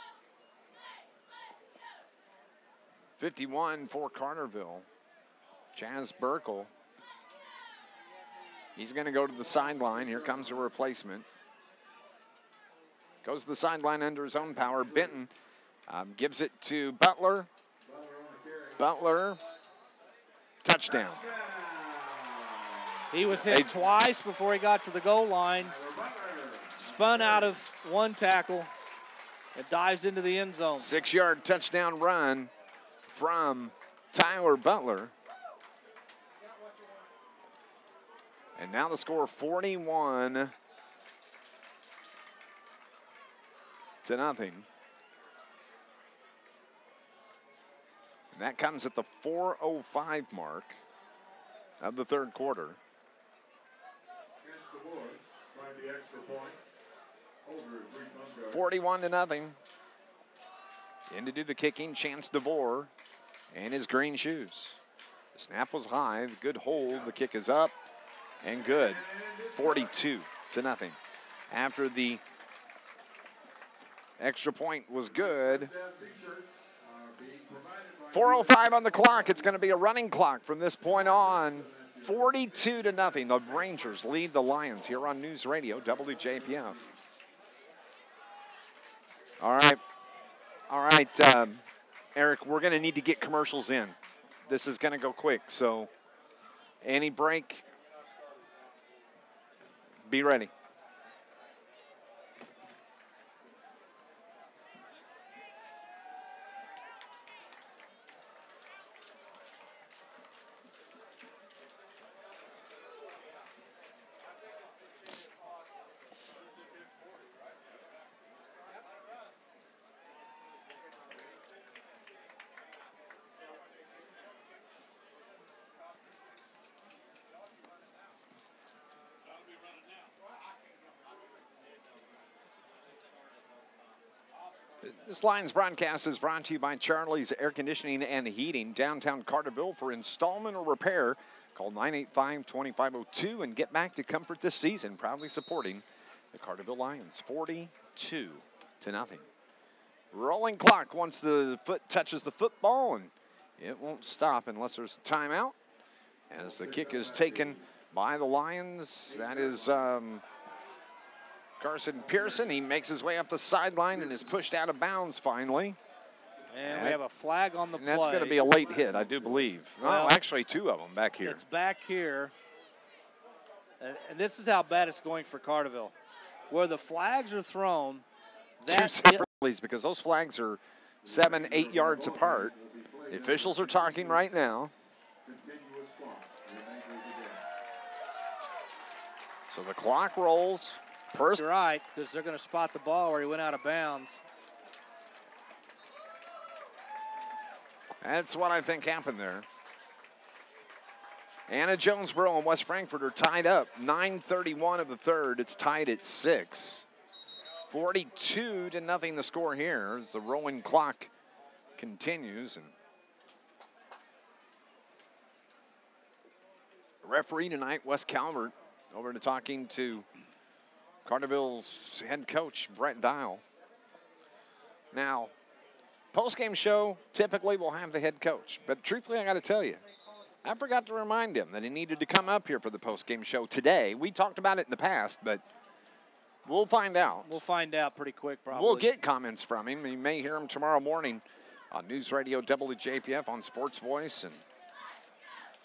51 for Carterville, Chaz Burkle. He's going to go to the sideline. Here comes a replacement. Goes to the sideline under his own power. Benton gives it to Butler. Butler, touchdown. He was hit twice before he got to the goal line. Spun out of one tackle and dives into the end zone. 6-yard touchdown run from Tyler Butler. And now the score 41-0. And that comes at the 4:05 mark of the third quarter. 41-0. In to do the kicking, Chance DeVore and his green shoes. The snap was high, the good hold, the kick is up and good. 42-0. After the extra point was good. 4:05 on the clock. It's going to be a running clock from this point on. 42-0. The Rangers lead the Lions here on News Radio WJPF. All right, Eric, we're going to need to get commercials in. This is going to go quick, so any break, be ready. This Lions broadcast is brought to you by Charlie's Air Conditioning and Heating, downtown Carterville. For installment or repair, call 985-2502 and get back to comfort this season. Proudly supporting the Carterville Lions, 42-0. Rolling clock once the foot touches the football, and it won't stop unless there's a timeout. As the kick is taken by the Lions, that is Carson Pearson. He makes his way up the sideline and is pushed out of bounds finally. And we have a flag on the play. And that's going to be a late hit, I do believe. Well, actually, two of them back here. It's back here. And this is how bad it's going for Carterville. Where the flags are thrown. Two separate plays, because those flags are 7-8 yards apart. The officials are talking right now. So the clock rolls. You're right, because they're going to spot the ball where he went out of bounds. That's what I think happened there. Anna Jonesboro and West Frankfort are tied up. 9:31 of the third. It's tied at 6. 42-0 the score here as the rolling clock continues. And the referee tonight, Wes Calvert, over to talking to Carterville's head coach, Brett Dial. Now, post-game show, typically we'll have the head coach. But truthfully, I got to tell you, I forgot to remind him that he needed to come up here for the post-game show today. We talked about it in the past, but we'll find out. We'll find out pretty quick, probably. We'll get comments from him. You may hear him tomorrow morning on News Radio WJPF on Sports Voice. And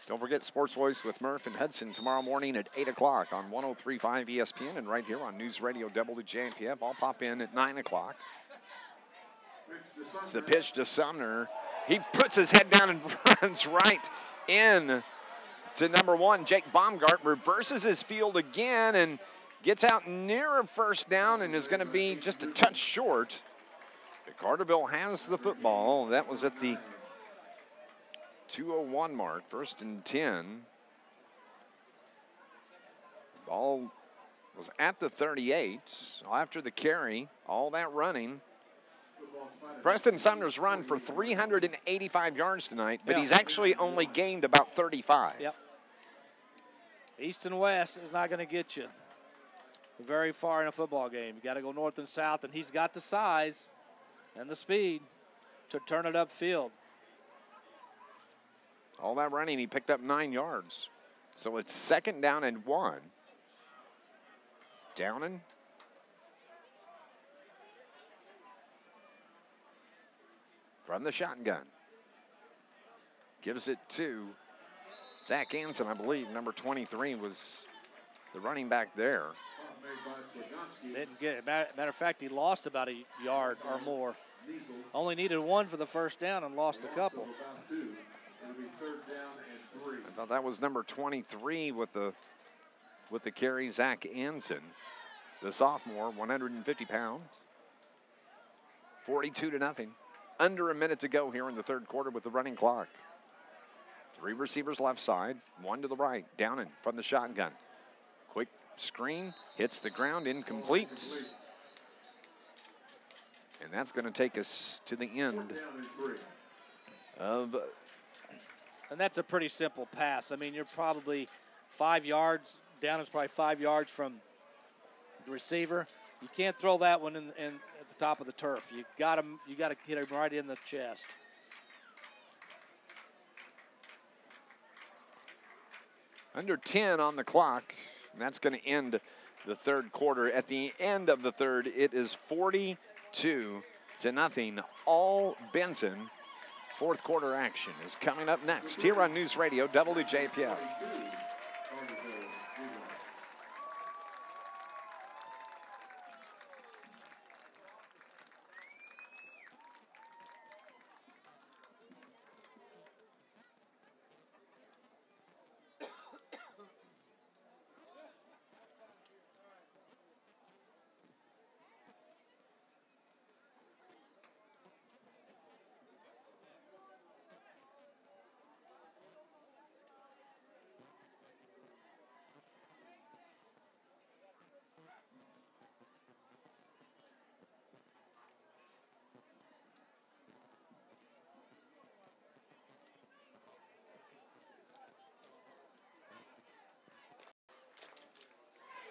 Don't forget Sports Voice with Murph and Hudson tomorrow morning at 8 o'clock on 103.5 ESPN and right here on News Radio WJPF. I'll pop in at 9 o'clock. It's the pitch to Sumner. He puts his head down and runs right in to number 1. Jake Baumgart reverses his field again and gets out near a first down and is going to be just a touch short. But Carterville has the football. That was at the 2:01 mark, 1st and 10. Ball was at the 38. After the carry, all that running. Preston Sumner's run for 385 yards tonight, but he's actually only gained about 35. Yep. East and west is not going to get you very far in a football game. You got to go north and south, and he's got the size and the speed to turn it upfield. All that running, he picked up 9 yards. So it's 2nd down and 1. Downing. From the shotgun. Gives it to Zach Anson, I believe. Number 23 was the running back there. Didn't get it. Matter of fact, he lost about a yard or more. Only needed 1 for the first down and lost a couple. I thought that was number 23 with the carry, Zach Anson, the sophomore, 150 pounds. 42-0. Under a minute to go here in the 3rd quarter with the running clock. 3 receivers left side, 1 to the right. Downing from the shotgun. Quick screen, hits the ground, incomplete. And that's going to take us to the end of. And that's a pretty simple pass. I mean, you're probably 5 yards. Down is probably 5 yards from the receiver. You can't throw that one in at the top of the turf. You got to hit him right in the chest. Under 10 on the clock. And that's going to end the 3rd quarter. At the end of the 3rd, it is 42-0. All Benton. 4th quarter action is coming up next here on News Radio WJPF.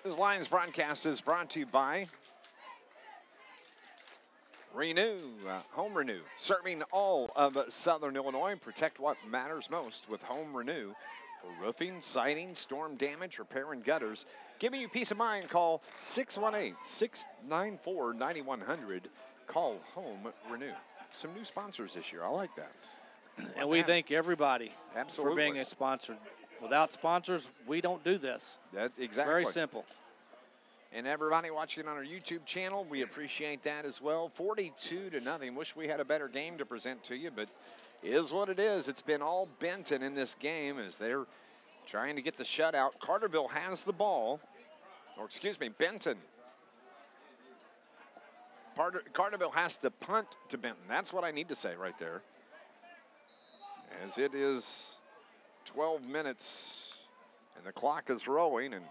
This Lions broadcast is brought to you by Renew, Home Renew, serving all of Southern Illinois. Protect what matters most with Home Renew. For roofing, siding, storm damage, repair, and gutters. Giving you peace of mind, call 618-694-9100. Call Home Renew. Some new sponsors this year. I like that. And we thank everybody Absolutely. for being a sponsor. Without sponsors, we don't do this. That's exactly. Very simple. And everybody watching on our YouTube channel, we appreciate that as well. 42-0. Wish we had a better game to present to you, but it is what it is. It's been all Benton in this game as they're trying to get the shutout. Carterville has the ball. Or excuse me, Benton. Carterville has to punt to Benton. That's what I need to say right there. As it is 12 minutes and the clock is rolling, and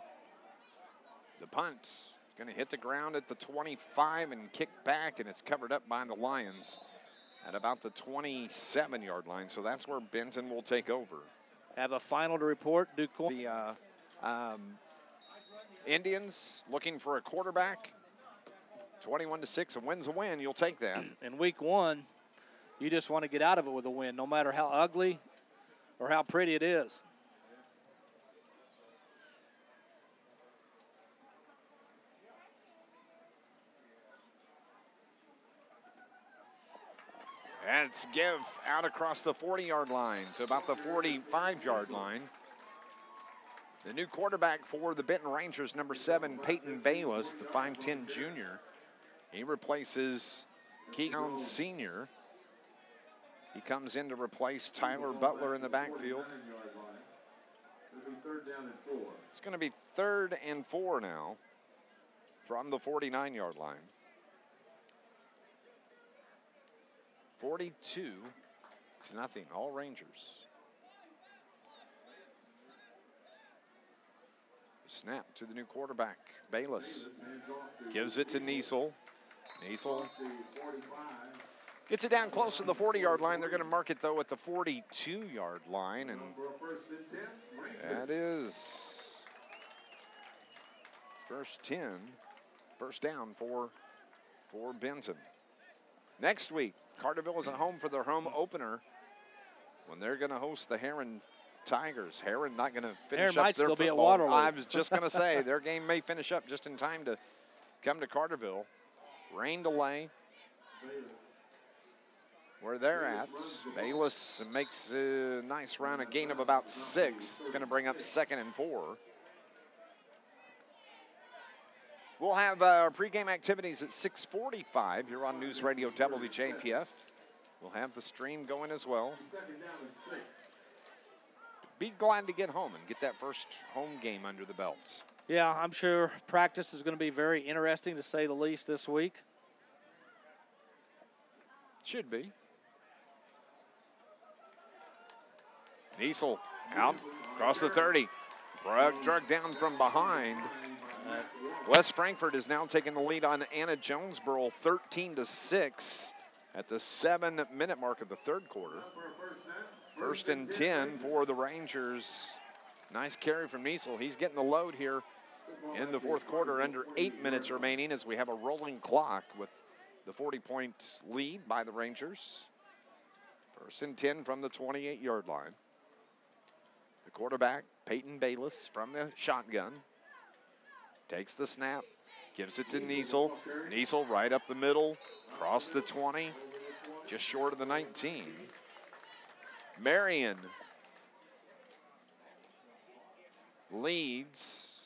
the punt is going to hit the ground at the 25 and kick back, and it's covered up by the Lions at about the 27-yard line. So that's where Benton will take over. Have a final to report, Duke. The Indians looking for a quarterback. 21-6, a win's a win. You'll take that. In week 1, you just want to get out of it with a win, no matter how ugly or how pretty it is. And it's give out across the 40-yard line to about the 45-yard line. The new quarterback for the Benton Rangers, number 7, Peyton Bayless, the 5'10 junior. He replaces Keegan Sr. He comes in to replace Tyler Butler in the backfield. It's going to be 3rd and 4 now from the 49-yard line. 42-0, all Rangers. Snap to the new quarterback, Bayless. Gives it to Niesel. Niesel gets it down close to the 40-yard line. They're going to mark it, though, at the 42-yard line. And that is first down for Benton. Next week, Carterville is at home for their home opener when they're going to host the Heron Tigers. Heron not going to finish up might their still football. be at Waterloo. I was just going to say, their game may finish up just in time to come to Carterville. Rain delay where they're at. Bayless makes a nice run, a gain of about 6. It's going to bring up 2nd and 4. We'll have our pregame activities at 6:45 here on News Radio WJPF. We'll have the stream going as well. Be glad to get home and get that first home game under the belt. Yeah, I'm sure practice is going to be very interesting, to say the least, this week. Should be. Niesel out across the 30. Drug down from behind. West Frankfort is now taking the lead on Anna Jonesboro, 13-6 at the 7-minute mark of the third quarter. 1st and 10 for the Rangers. Nice carry from Niesel. He's getting the load here in the fourth quarter, under 8 minutes remaining as we have a rolling clock with the 40-point lead by the Rangers. 1st and 10 from the 28-yard line. The quarterback, Peyton Bayless, from the shotgun. Takes the snap, gives it to Niesel. Niesel right up the middle, across the 20, just short of the 19. Marion leads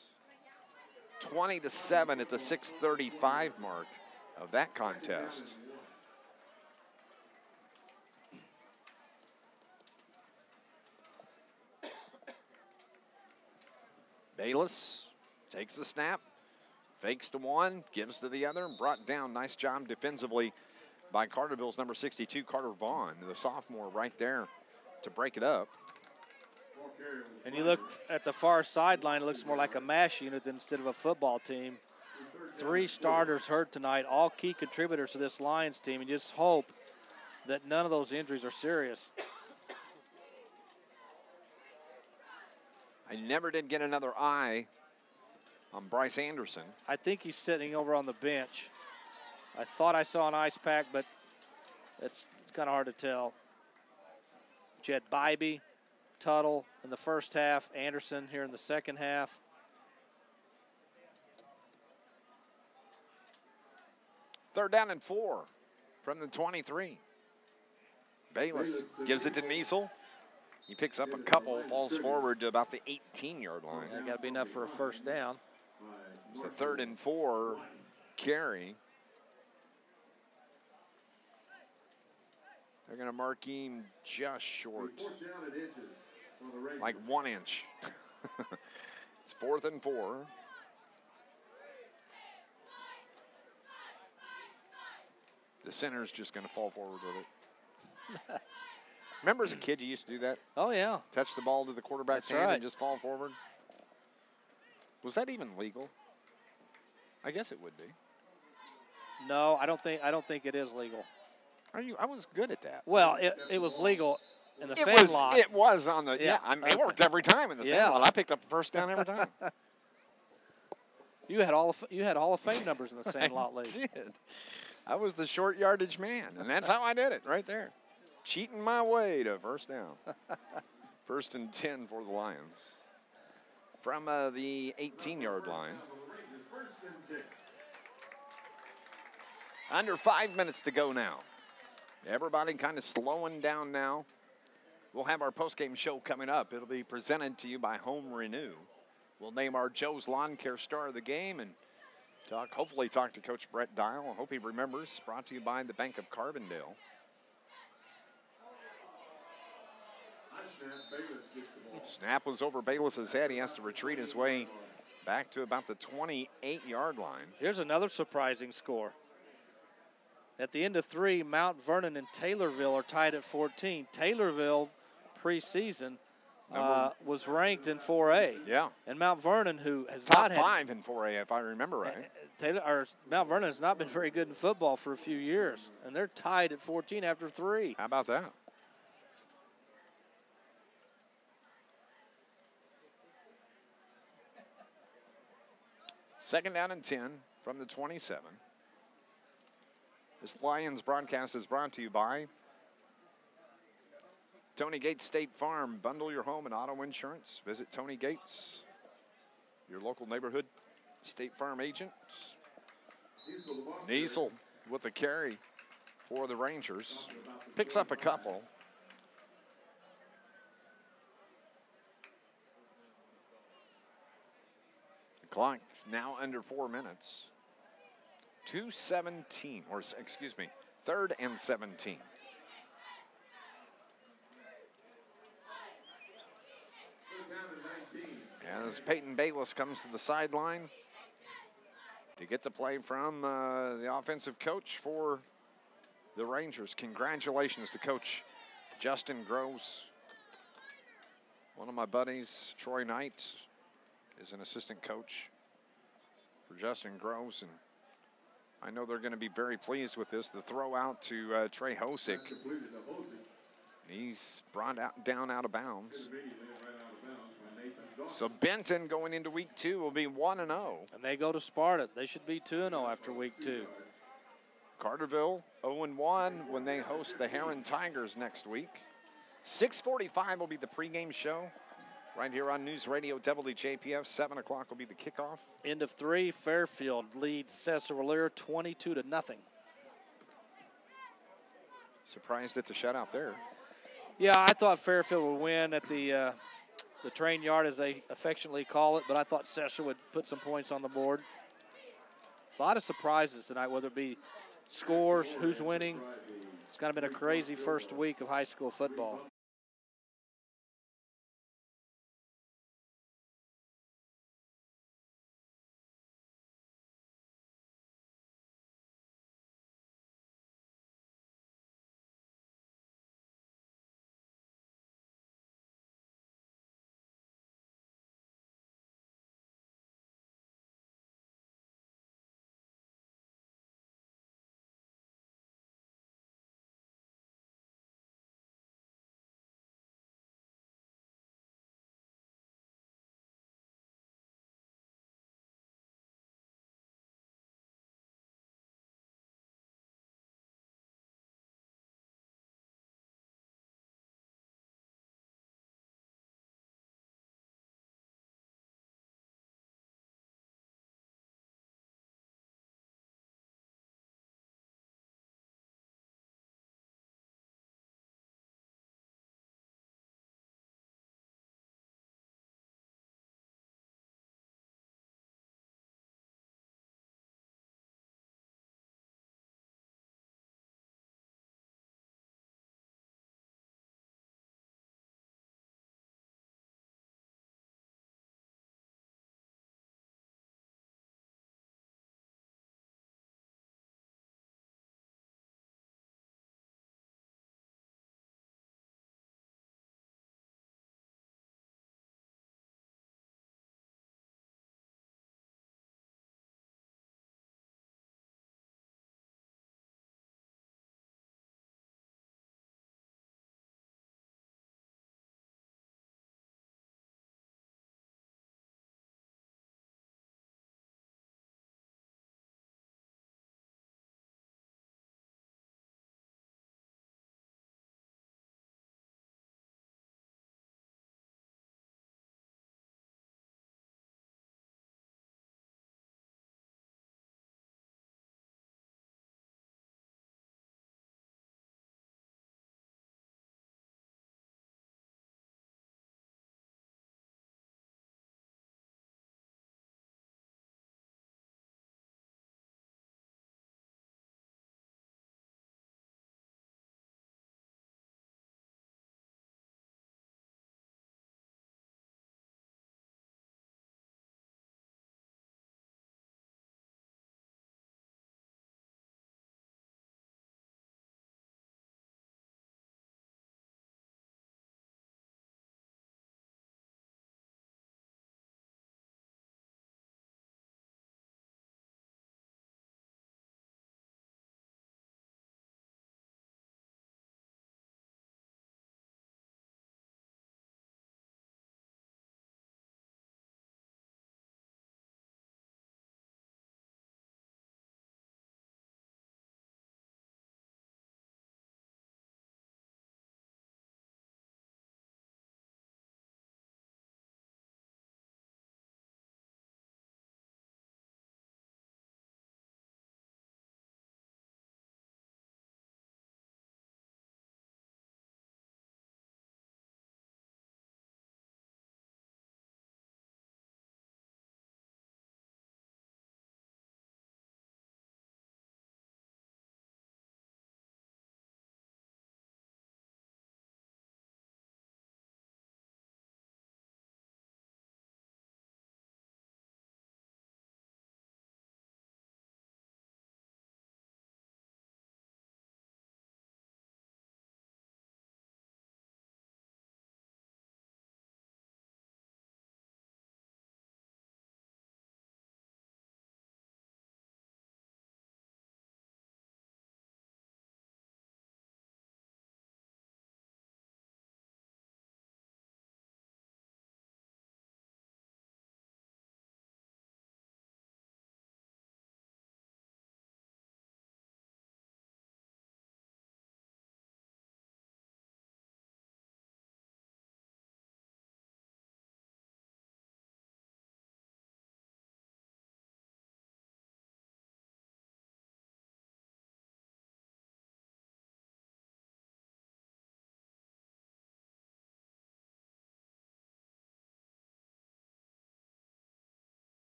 20-7 at the 6:35 mark of that contest. Bayless takes the snap, fakes to one, gives to the other, and brought down. Nice job defensively by Carterville's number 62, Carter Vaughn, the sophomore, right there to break it up. And you look at the far sideline, it looks more like a MASH unit than instead of a football team. 3 starters hurt tonight, all key contributors to this Lions team, and just hope that none of those injuries are serious. I never did get another eye on Bryce Anderson. I think he's sitting over on the bench. I thought I saw an ice pack, but it's kind of hard to tell. You had Bybee, Tuttle in the first half, Anderson here in the second half. Third down and 4 from the 23. Bayless gives it to Niesel. He picks up a couple, falls forward to about the 18-yard line. That got to be enough for a first down. It's a 3rd and 4 carry. They're going to mark him just short, like 1 inch. It's 4th and 4. The center's just going to fall forward with it. Remember as a kid you used to do that? Oh, yeah. Touch the ball to the quarterback's That's hand right. and just fall forward? Was that even legal? I guess it would be. No, I don't think it is legal. I was good at that. Well, it was legal in the sandlot. It was on the, Yeah. I mean, it worked every time in the sandlot. I picked up the first down every time. You had Hall of Fame numbers in the sandlot league. I did. I was the short yardage man, and that's how I did it right there. Cheating my way to first down. 1st and 10 for the Lions. From the 18-yard line. Under 5 minutes to go now. Everybody kind of slowing down now. We'll have our postgame show coming up. It'll be presented to you by Home Renew. We'll name our Joe's Lawn Care star of the game and hopefully talk to Coach Brett Dial. I hope he remembers. Brought to you by the Bank of Carbondale. Snap was over Bayless's head. He has to retreat his way back to about the 28-yard line. Here's another surprising score. At the end of 3, Mount Vernon and Taylorville are tied at 14. Taylorville preseason was ranked in 4A. Yeah. And Mount Vernon, who has top not had 5 in 4A, if I remember right. Mount Vernon has not been very good in football for a few years, and they're tied at 14 after 3. How about that? Second down and 10 from the 27. This Lions broadcast is brought to you by Tony Gates State Farm. Bundle your home and auto insurance. Visit Tony Gates, your local neighborhood State Farm agent. Niesel with a carry for the Rangers. Picks up a couple. The clock now under 4 minutes. 2:17, or excuse me, 3rd and 17. As Peyton Bayless comes to the sideline to get the play from the offensive coach for the Rangers. Congratulations to Coach Justin Groves. One of my buddies, Troy Knight, is an assistant coach for Justin Groves, and I know they're going to be very pleased with this. The throw out to Trey Hosick. He's brought down out of bounds. So Benton going into week 2 will be 1-0. And they go to Sparta. They should be 2-0 after week 2. Carterville 0-1 when they host the Heron Tigers next week. 6:45 will be the pregame show right here on News Radio WJPF. 7 o'clock will be the kickoff. End of 3, Fairfield leads Cesar-Valera 22-0. Surprised at the shutout there. Yeah, I thought Fairfield would win at the train yard, as they affectionately call it, but I thought Cesar would put some points on the board. A lot of surprises tonight, whether it be scores, who's winning. It's kind of been a crazy first week of high school football.